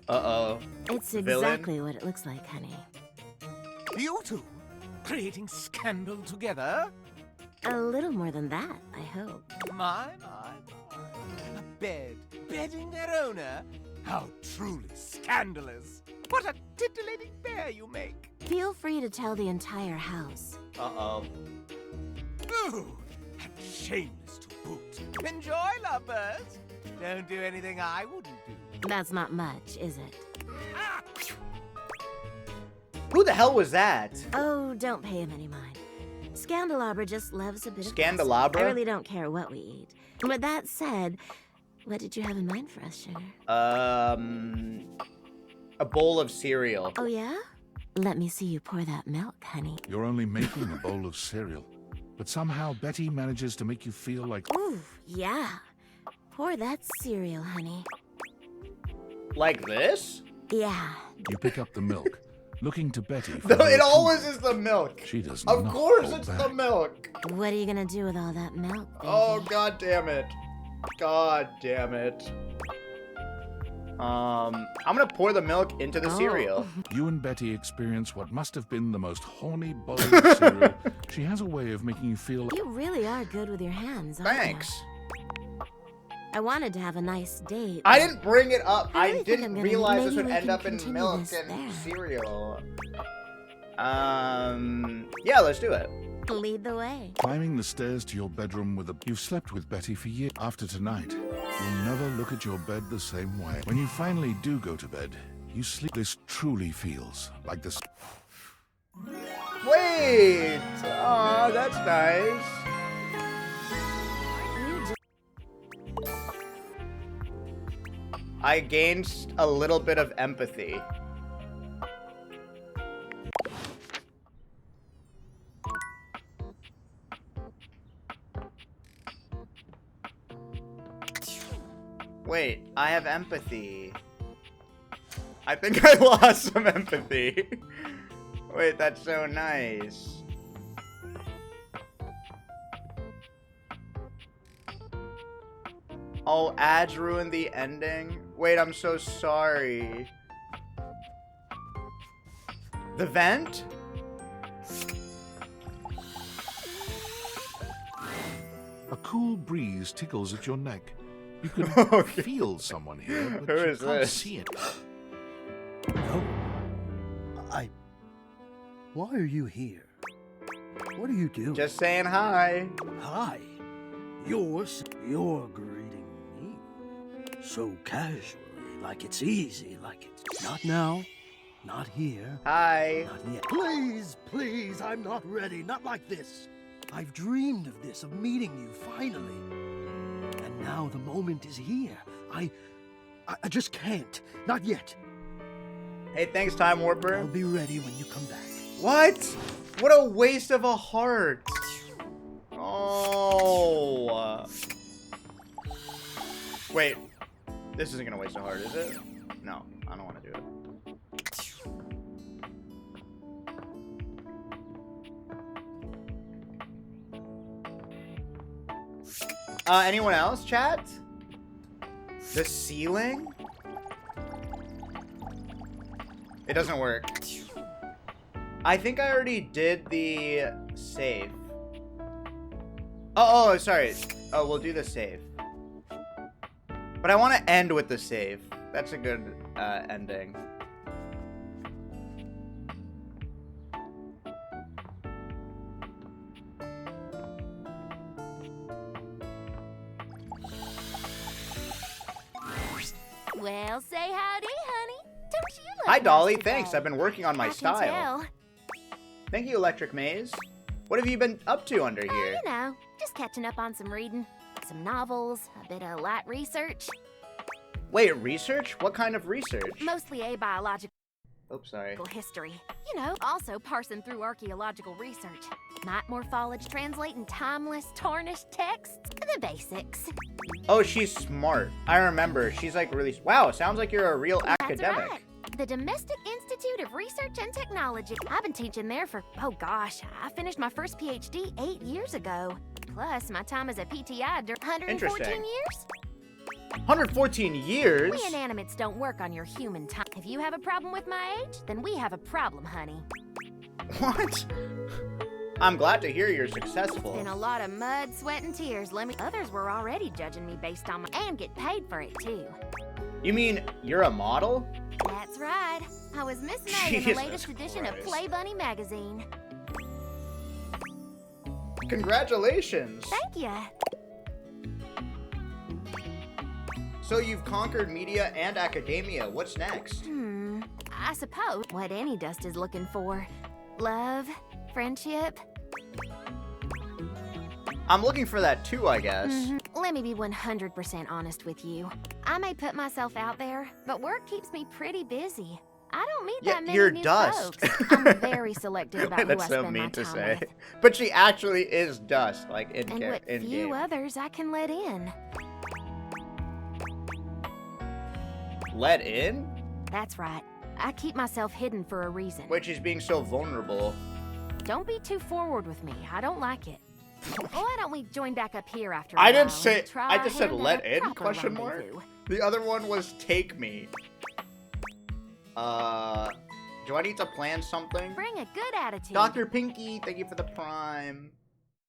Uh-oh. It's Villain? exactly what it looks like, honey. You two? Creating scandal together? A little more than that, I hope. My. A bed. Bedding their owner? How truly scandalous. What a titillating bear you make. Feel free to tell the entire house. Uh-oh. Ooh, and shameless to boot. Enjoy, lovebirds. Don't do anything I wouldn't do. That's not much, is it? Ah! Who the hell was that? Oh, don't pay him any mind. Scandelabra just loves a bit of gossip. Scandelabra? I really don't care what we eat. But that said, what did you have in mind for us, sugar? A bowl of cereal. Oh, yeah? Let me see you pour that milk, honey. You're only making a bowl of cereal. But somehow Betty manages to make you feel like... Ooh, yeah. Pour that cereal, honey. Like this? Yeah. You pick up the milk, looking to Betty for No, her it approval. always is the milk. She does Of not course hold it's back. the milk. What are you gonna do with all that milk, baby? Oh, god damn it. God damn it. I'm gonna pour the milk into the cereal. You and Betty experience what must have been the most horny bowl of cereal. She has a way of making you feel like... You really are good with your hands, aren't Thanks. you? I wanted to have a nice date. I didn't bring it up. I I really think I'm didn't gonna- realize this maybe would we end can up in continue milk this and there. cereal. Yeah, let's do it. Lead the way. Climbing the stairs to your bedroom with a... You've slept with Betty for years. After tonight, you'll never look at your bed the same way. When you finally do go to bed, you sleep. This truly feels like this... Wait! Aw, that's nice. I gained a little bit of empathy. Wait, I have empathy. I think I lost some empathy. Wait, that's so nice. Oh, ads ruined the ending? Wait, I'm so sorry. The vent? A cool breeze tickles at your neck. You can feel someone here, but Who you is can't this? see it. No. Why are you here? What are you doing? Just saying hi. Hi. You're greeting me. So casually, like it's easy, like it's not now, not here. Hi. Not yet. Please, please, I'm not ready. Not like this. I've dreamed of this, of meeting you, finally. And now the moment is here. I just can't. Not yet. Hey, thanks, Time Warper. I'll be ready when you come back. What? What a waste of a heart. Oh. Wait. This isn't gonna waste a heart, is it? No, I don't want to do it. Anyone else, chat? The ceiling? It doesn't work. I think I already did the save. Oh, sorry. Oh, we'll do the save. But I want to end with the save. That's a good ending. Well, say howdy, honey. Don't you look Hi, Dolly. nice Thanks. today? I've been working on my I can style. tell. Thank you, Electric Maze. What have you been up to under here? You know, just catching up on some reading, some novels, a bit of light research. Wait, research? What kind of research? Mostly abiological Oops, sorry. history. You know, also parsing through archaeological research. Mite morphology, translating timeless, tarnished texts. The basics. Oh, she's smart. I remember. She's like really... Wow, sounds like you're a real academic. That's right. The Domestic Institute of Research and Technology. I've been teaching there for, oh gosh, I finished my first PhD 8 years ago. Plus, my time as a PTI during 114 Interesting. years. 114 years? We inanimates don't work on your human time. If you have a problem with my age, then we have a problem, honey. What? I'm glad to hear you're It's successful. been a lot of mud, sweat, and tears. Others were already judging me based on my... and get paid for it, too. You mean you're a model? That's right. I was Miss May in the Jesus latest edition of Christ. Play Bunny magazine. Congratulations. Thank you. So you've conquered media and academia. What's next? I suppose what any dust is looking for. Love, friendship. I'm looking for that too, I guess. Let me be 100% honest with you. I may put myself out there, but work keeps me pretty busy. I don't meet Yeah, that many you're new dust. folks. I'm very selective about who That's I so spend my mean to time say. with. But she actually is dust, like in, And what in few game. others I can let in. Let in? That's right. I keep myself hidden for a reason. Wait, she's being so vulnerable. Don't be too forward with me. I don't like it. Why don't we join back up here after a I didn't while say. and try I our just said hand at let a in? proper Question mark. rendezvous? The other one was take me. Do I need to plan something? Bring a good attitude. Dr. Pinky, thank you for the prime.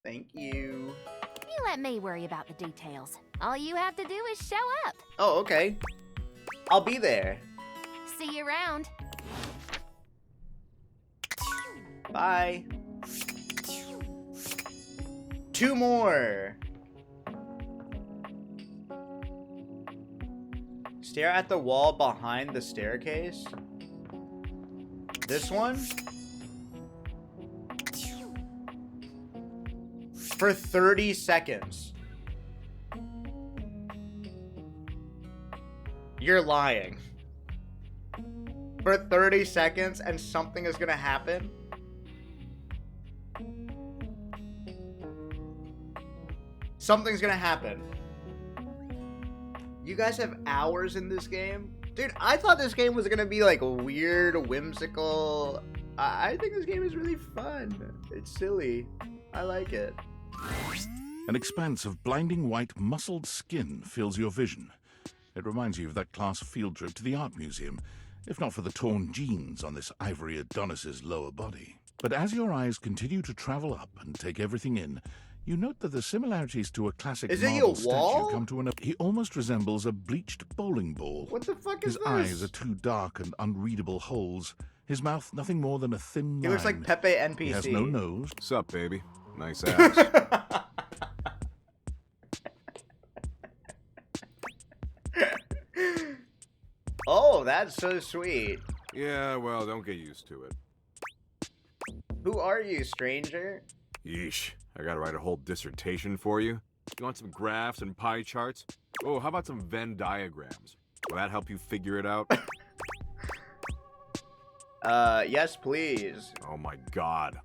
Thank you. You let me worry about the details. All you have to do is show up. Oh, okay. I'll be there. See you around. Bye. 2 more. Stare at the wall behind the staircase. This one? For 30 seconds. You're lying. For 30 seconds and something is gonna happen? Something's gonna happen. You guys have hours in this game? Dude, I thought this game was gonna be like weird, whimsical, I think this game is really fun. It's silly. I like it. An expanse of blinding white muscled skin fills your vision. It reminds you of that class field trip to the art museum, if not for the torn jeans on this ivory Adonis's lower body. But as your eyes continue to travel up and take everything in, you note that the similarities to a classic marble statue come to an... He almost resembles a bleached bowling ball. What the fuck is His this? eyes are two dark and unreadable holes. His mouth nothing more than a thin line. He looks like Pepe NPC. He has no nose. Sup, baby? Nice ass. Oh, that's so sweet. Yeah, well, don't get used to it. Who are you, stranger? Yeesh. I gotta write a whole dissertation for you. You want some graphs and pie charts? Oh, how about some Venn diagrams? Will that help you figure it out? Yes, please. Oh my god.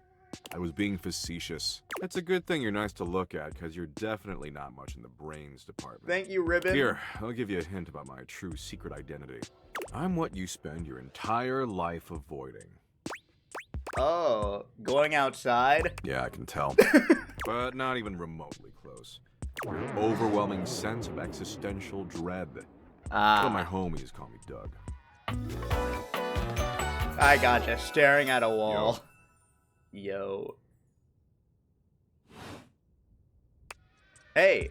I was being facetious. It's a good thing you're nice to look at, because you're definitely not much in the brains department. Thank you, Ribbon. Here, I'll give you a hint about my true secret identity. I'm what you spend your entire life avoiding. Oh, going outside? Yeah, I can tell. But not even remotely close. An overwhelming sense of existential dread. Well, my homies call me Doug. I gotcha. Staring at a wall. Yo. Hey.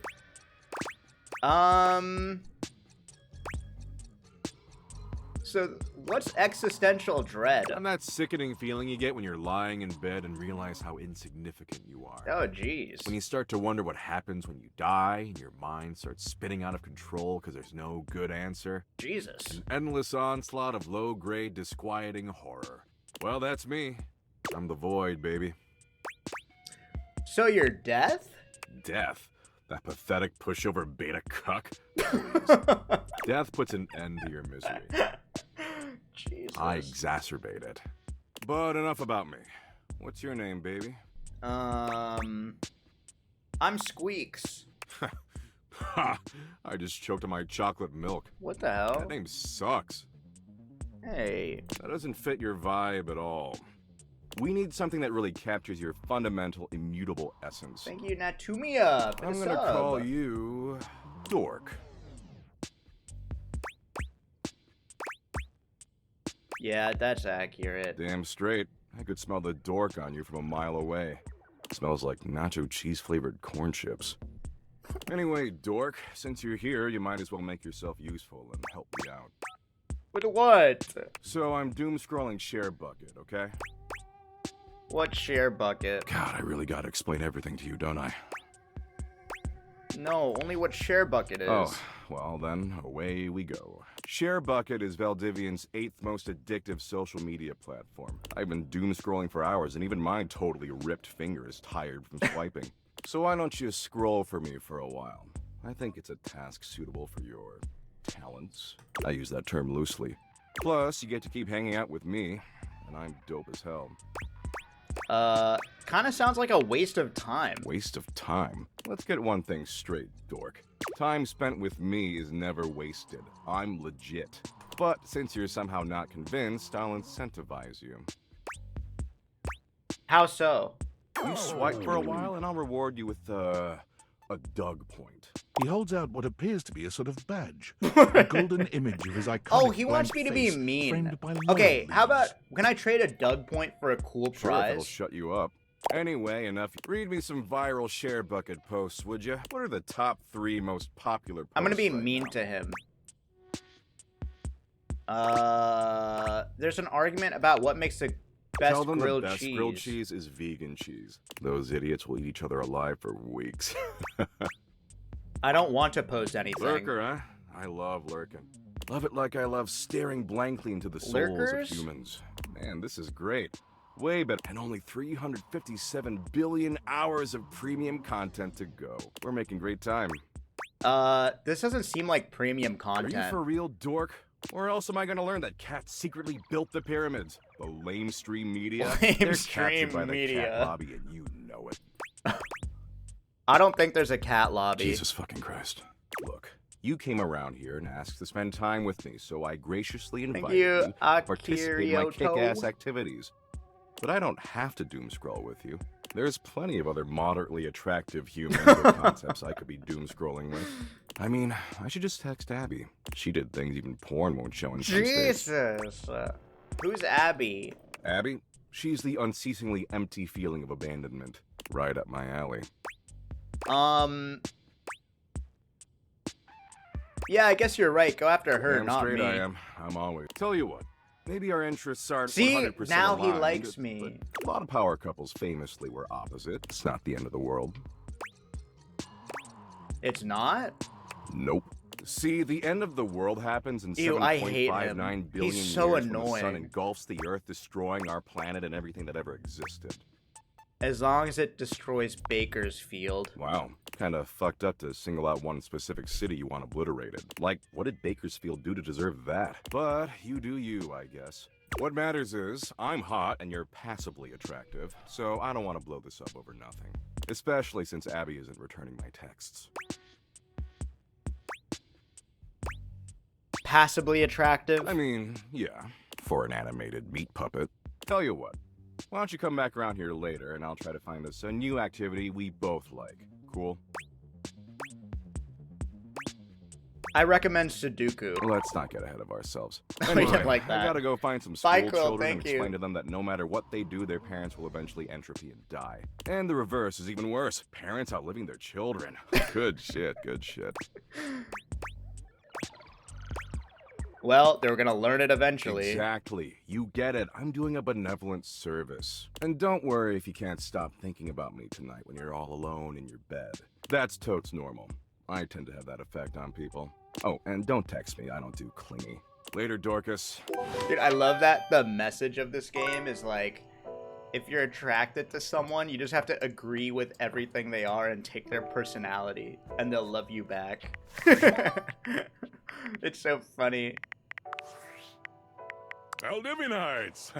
So, what's existential dread? And that sickening feeling you get when you're lying in bed and realize how insignificant you are. Oh, jeez. When you start to wonder what happens when you die, and your mind starts spinning out of control because there's no good answer. Jesus. An endless onslaught of low-grade, disquieting horror. Well, that's me. I'm the void, baby. So you're death? Death? That pathetic pushover beta cuck? Please. Death puts an end to your misery. Jesus. I exacerbate it. But enough about me. What's your name, baby? I'm Squeex. Ha! I just choked on my chocolate milk. What the hell? That name sucks. Hey. That doesn't fit your vibe at all. We need something that really captures your fundamental, immutable essence. Thank you, Natumia. I'm gonna call you Dork. Yeah, that's accurate. Damn straight. I could smell the dork on you from a mile away. It smells like nacho cheese-flavored corn chips. Anyway, Dork, since you're here, you might as well make yourself useful and help me out. With what? So I'm doom-scrolling Share Bucket, okay? What Share Bucket? God, I really gotta explain everything to you, don't I? No, only what Share Bucket is. Oh, well then, away we go. Share Bucket is Valdivian's 8th most addictive social media platform. I've been doom-scrolling for hours, and even my totally ripped finger is tired from swiping. So why don't you scroll for me for a while? I think it's a task suitable for your talents. I use that term loosely. Plus, you get to keep hanging out with me, and I'm dope as hell. Kinda sounds like a waste of time. Waste of time? Let's get one thing straight, Dork. Time spent with me is never wasted. I'm legit. But since you're somehow not convinced, I'll incentivize you. How so? You swipe for a while, and I'll reward you with, a Doug point. He holds out what appears to be a sort of badge. A golden image of his iconic Oh, he wants blank me to be face mean. framed by Okay, laurel how about, leaves. can I trade a Doug point for a cool Sure, prize? it'll shut you up. Anyway, enough. Read me some viral Share Bucket posts, would you? What are the top 3 most popular posts? I'm gonna be right mean now? to him. There's an argument about what makes the best Tell them grilled the best cheese. grilled cheese is vegan cheese. Those idiots will eat each other alive for weeks. I don't want to post anything. Lurker, huh? I love lurking. Love it like I love staring blankly into the souls Lurkers? of humans. Man, this is great. Way better. And only 357 billion hours of premium content to go. We're making great time. This doesn't seem like premium Are content. you for real, Dork? Or else am I gonna learn that cats secretly built the pyramids? The lamestream media? They're captured by the media. cat lobby and you know it. I don't think there's a cat lobby. Jesus fucking Christ. Look, you came around here and asked to spend time with me, so I graciously invited you, you to participate in my Akirioto. kick-ass activities. But I don't have to doom scroll with you. There's plenty of other moderately attractive humans with concepts I could be doom scrolling with. I mean, I should just text Abby. She did things even porn won't show in some states. Jesus. Who's Abby? Abby? She's the unceasingly empty feeling of abandonment. Right up my alley. Yeah, I guess you're right. Go after her, Damn not straight me. I am. I'm always. Tell you what. Maybe our interests aren't See, 100% now he aligned, likes me. but a lot of power couples famously were opposite. It's not the end of the world. It's not? Nope. See, the end of the world happens in Ew, I hate 7.59 him. billion He's so years when the sun annoying. engulfs the Earth, destroying our planet and everything that ever existed. As long as it destroys Bakersfield. Wow. Kinda fucked up to single out one specific city you want obliterated. Like, what did Bakersfield do to deserve that? But you do you, I guess. What matters is, I'm hot and you're passably attractive, so I don't want to blow this up over nothing. Especially since Abby isn't returning my texts. Passably attractive? I mean, yeah, for an animated meat puppet. Tell you what, why don't you come back around here later and I'll try to find us a new activity we both like. Cool? I recommend Sudoku. Let's not get ahead of ourselves. We Anyway, didn't like that. I gotta go find some school Bye, Quill, children thank and explain you. to them that no matter what they do, their parents will eventually entropy and die. And the reverse is even worse. Parents outliving their children. Good shit, good shit. Well, they were gonna learn it eventually. Exactly. You get it. I'm doing a benevolent service. And don't worry if you can't stop thinking about me tonight when you're all alone in your bed. That's totes normal. I tend to have that effect on people. Oh, and don't text me. I don't do clingy. Later, Dorcas. Dude, I love that the message of this game is like, if you're attracted to someone, you just have to agree with everything they are and take their personality, and they'll love you back. It's so funny. Valdivianites!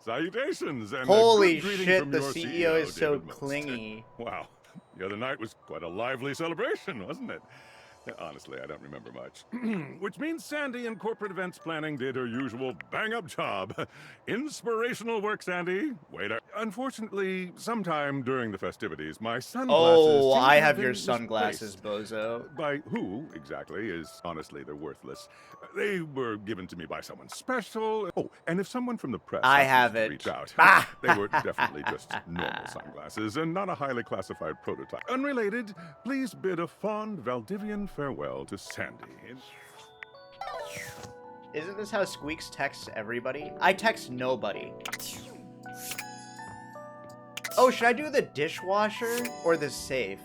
Salutations and Holy a good greeting shit, from the your CEO is so David Mills. clingy. Wow, the other night was quite a lively celebration, wasn't it? Honestly, I don't remember much. Which means Sandy in corporate events planning did her usual bang-up job. Inspirational work, Sandy. Waiter. Unfortunately, sometime during the festivities, my sunglasses... Oh, seem to I have been your sunglasses, misplaced. bozo. By who, exactly, is honestly, they're worthless. They were given to me by someone special. Oh, and if someone from the press I happens have to it. reach out, Ah! they were definitely just normal sunglasses and not a highly classified prototype. Unrelated, please bid a fond Valdivian farewell to Sandy. Isn't this how Squeex texts everybody? I text nobody. Oh, should I do the dishwasher or the safe?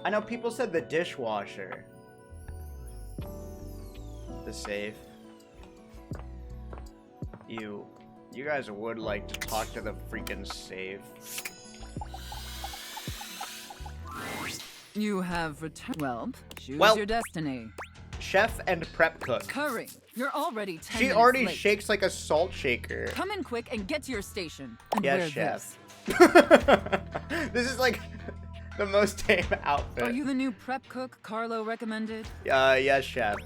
I know people said the dishwasher. The safe. You guys would like to talk to the freaking safe. You have returned. Well, choose Well- your destiny. Chef and prep cook. Hurry! You're already 10 She minutes already late. shakes like a salt shaker. Come in quick and get to your station. And Yes, wear chef. this. This is like the most tame outfit. Are you the new prep cook Carlo recommended? Yes, chef.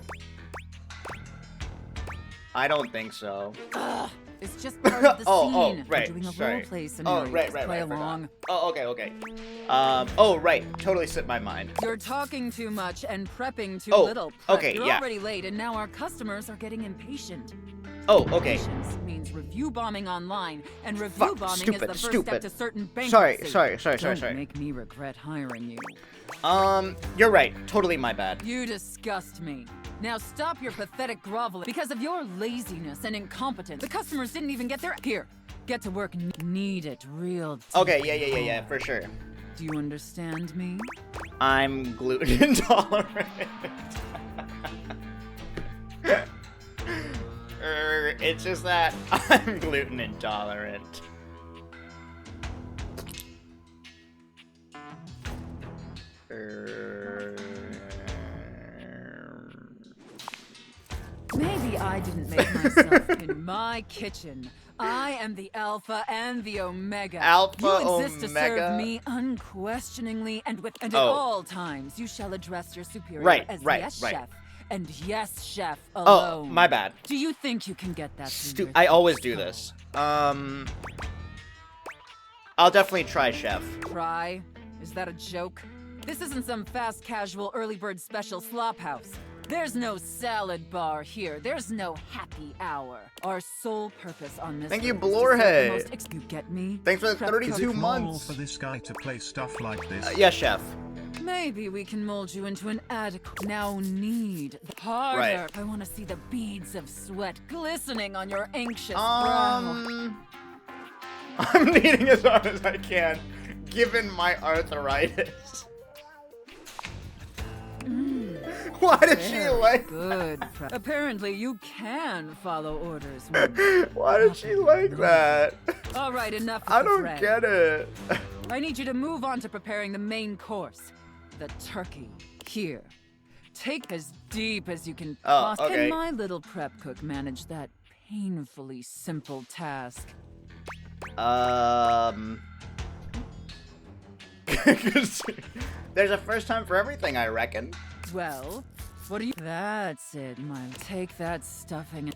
I don't think so. Ugh, it's just part of the scene. Oh, We're right. doing a Sorry. role play scenario. Oh, right, Just right, play right. I forgot. along. Oh, okay. Oh, right. Totally slipped my mind. You're talking too much and prepping too Oh, little. Prep. okay, You're yeah. already late, and now our customers are getting impatient. Oh, okay. Patience means review bombing online, and review Fuck, bombing stupid, is the first stupid. step to certain Sorry, bankruptcy. sorry. Don't make me regret hiring you. You're right. Totally my bad. You disgust me. Now stop your pathetic groveling. Because of your laziness and incompetence, the customers didn't even get their... Here, get to work. Need it real time. Okay, yeah, for sure. Do you understand me? I'm gluten intolerant. It's just that I'm gluten intolerant. Maybe I didn't make myself in my kitchen. I am the Alpha and the Omega. Alpha, you exist Omega? to serve me unquestioningly and at Oh. all times you shall address your superior Right, as right, yes, right. chef. And yes, chef, Oh, alone. my bad. Do you think you can get that? I always do this. I'll definitely try, chef. Try? Is that a joke? This isn't some fast casual early bird special slop house. There's no salad bar here. There's no happy hour. Our sole purpose on this. Thank you, earth is to serve the Blorhead. most You get me? Thanks for the Prep 32 cook. months. For this guy to play stuff like this. Yes, chef. Maybe we can mold you into an adequate. Now need harder. Right. I want to see the beads of sweat glistening on your anxious I'm kneading as hard as I can, given my arthritis. Why did she like Good. Apparently you can follow orders. Why did she like that? All right, enough. I don't get it. I need you to move on to preparing the main course, the turkey. Here, take as deep as you can. Oh, okay. Can my little prep cook manage that painfully simple task? There's a first time for everything, I reckon. Well, what do you? That's it, Mile. Take that stuffing and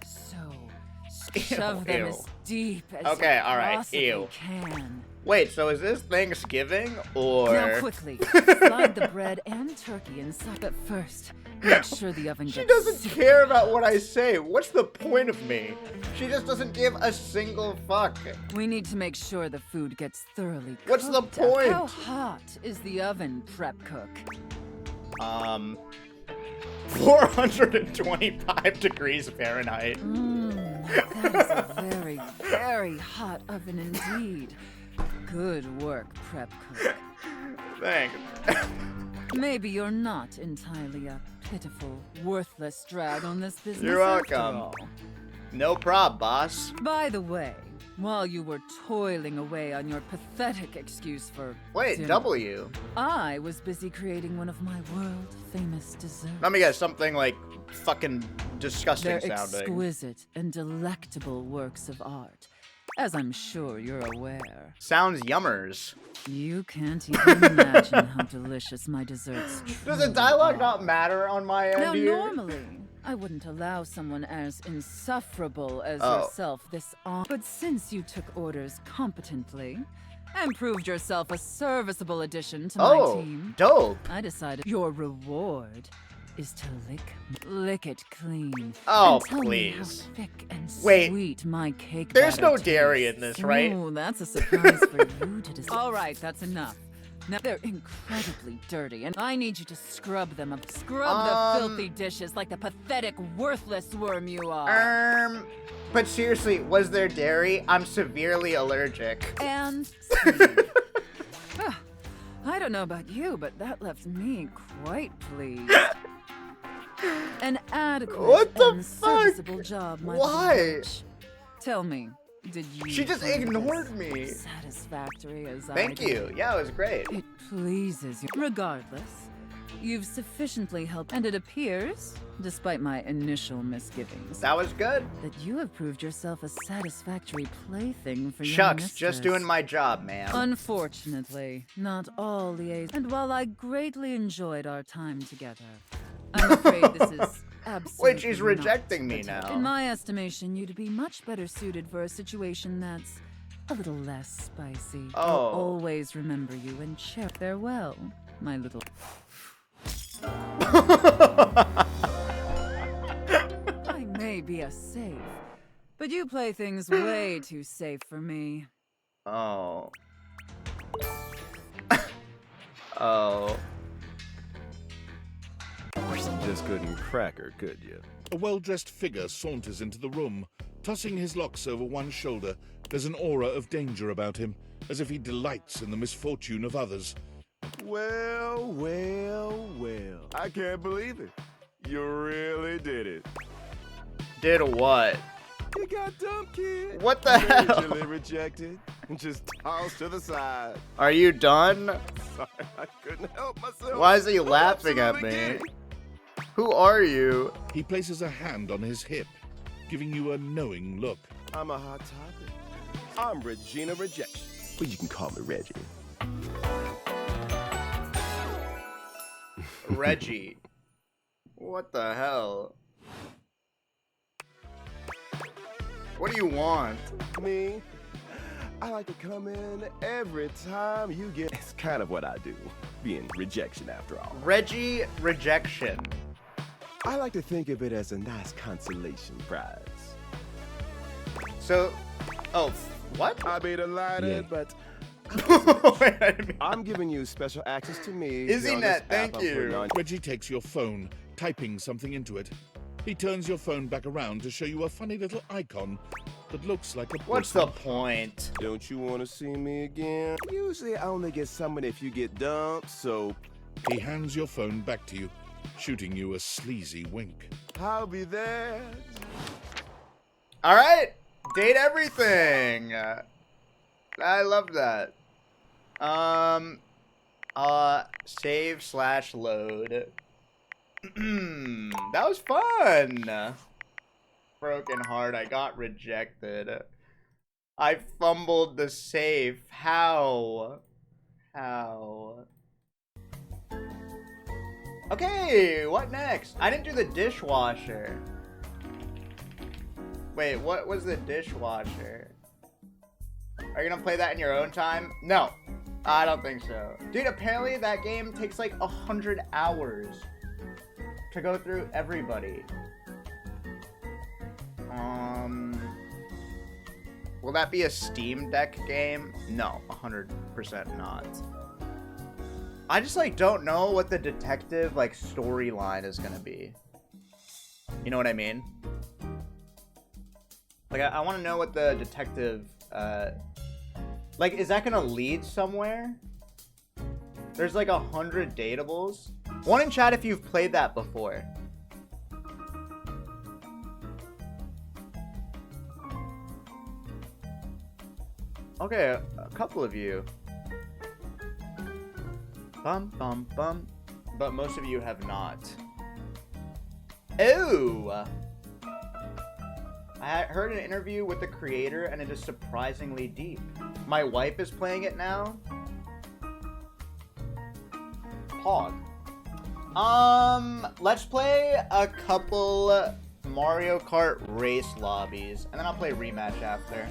shove them ew. as deep as Okay, you all right, possibly ew. can. Wait, so is this Thanksgiving or? Now quickly, slide the bread and turkey inside. But first, make sure the oven She gets. doesn't care about what I say. What's the point of me? She just doesn't give a single fuck. We need to make sure the food gets thoroughly cooked. What's the point? How hot is the oven, prep cook? 425 degrees Fahrenheit. That is a very, very hot oven indeed. Good work, prep cook. Thanks. Maybe you're not entirely a pitiful, worthless drag on this business. You're after welcome. all. No prob, boss. By the way, while you were toiling away on your pathetic excuse for Wait, dinner, W. I was busy creating one of my world-famous desserts. Let me guess, something like fucking disgusting They're sounding. exquisite and delectable works of art, as I'm sure you're aware. Sounds yummers. You can't even imagine how delicious my desserts Does the dialogue not matter on my end Now, here? normally, I wouldn't allow someone as insufferable as Oh. yourself this on. But since you took orders competently and proved yourself a serviceable addition to my team, dope. I decided your reward is to lick it clean. Oh, and tell me how please. thick and Wait, sweet my cake there's batter no dairy in tastes. this, right? Ooh, that's a surprise for you to decide. All right, that's enough. Now they're incredibly dirty, and I need you to scrub them up. Scrub the filthy dishes like the pathetic, worthless worm you are. But seriously, was there dairy? I'm severely allergic. And I don't know about you, but that left me quite pleased. An adequate What the and fuck? serviceable job, my Why? bitch. Tell me, did you? She just find ignored this me. Satisfactory as I Thank did? you. Yeah, it was great. It pleases you. Regardless, you've sufficiently helped, and it appears, despite my initial misgivings, That was good. that you have proved yourself a satisfactory plaything for your Shucks, mistress. just doing my job, man. Unfortunately, not all liaisons. And while I greatly enjoyed our time together, I'm afraid this is absolutely Wait, she's rejecting me not. now. In my estimation, you'd be much better suited for a situation that's a little less spicy. I'll Oh. always remember you and share. Farewell, my little... I may be a safe, but you play things way too safe for me. Oh. Oh. Just couldn't crack her, could you? A well-dressed figure saunters into the room. Tossing his locks over one shoulder, there's an aura of danger about him, as if he delights in the misfortune of others. Well, well, well. I can't believe it. You really did it. Did what? You got dumb, kid. What the hell? Majorly rejected and just tossed to the side. Are you done? Sorry, I couldn't help myself. Why is he I'm laughing at absolutely me? giddy. Who are you? He places a hand on his hip, giving you a knowing look. I'm a hot topic. I'm Regina Rejection. But you can call me Reggie. Reggie. What the hell? What do you want? Me? I like to come in every time you get... It's kind of what I do. Being rejection, after all. Reggie Rejection. I like to think of it as a nice consolation prize. So... Oh, what? I made a line, but... I'm giving you special access to me. Izzynet, thank you. Reggie takes your phone, typing something into it. He turns your phone back around to show you a funny little icon that looks like a... What's the point? Don't you want to see me again? Usually I only get summoned if you get dumped, so... He hands your phone back to you, shooting you a sleazy wink. I'll be there. All right, date everything. I love that. Save/load. That was fun. Broken heart. I got rejected. I fumbled the save. How? Okay, what next? I didn't do the dishwasher. Wait, what was the dishwasher? Are you gonna play that in your own time? No, I don't think so. Dude, apparently that game takes like 100 hours to go through everybody. Will that be a Steam Deck game? No, 100% not. I just like don't know what the detective like storyline is gonna be. You know what I mean? Like I want to know what the detective like, is that gonna lead somewhere? There's like 100 datables. One in chat if you've played that before. Okay, a couple of you. Bum bum bum. But most of you have not. Oh! I heard an interview with the creator and it is surprisingly deep. My wife is playing it now. Pog. Let's play a couple Mario Kart race lobbies and then I'll play rematch after.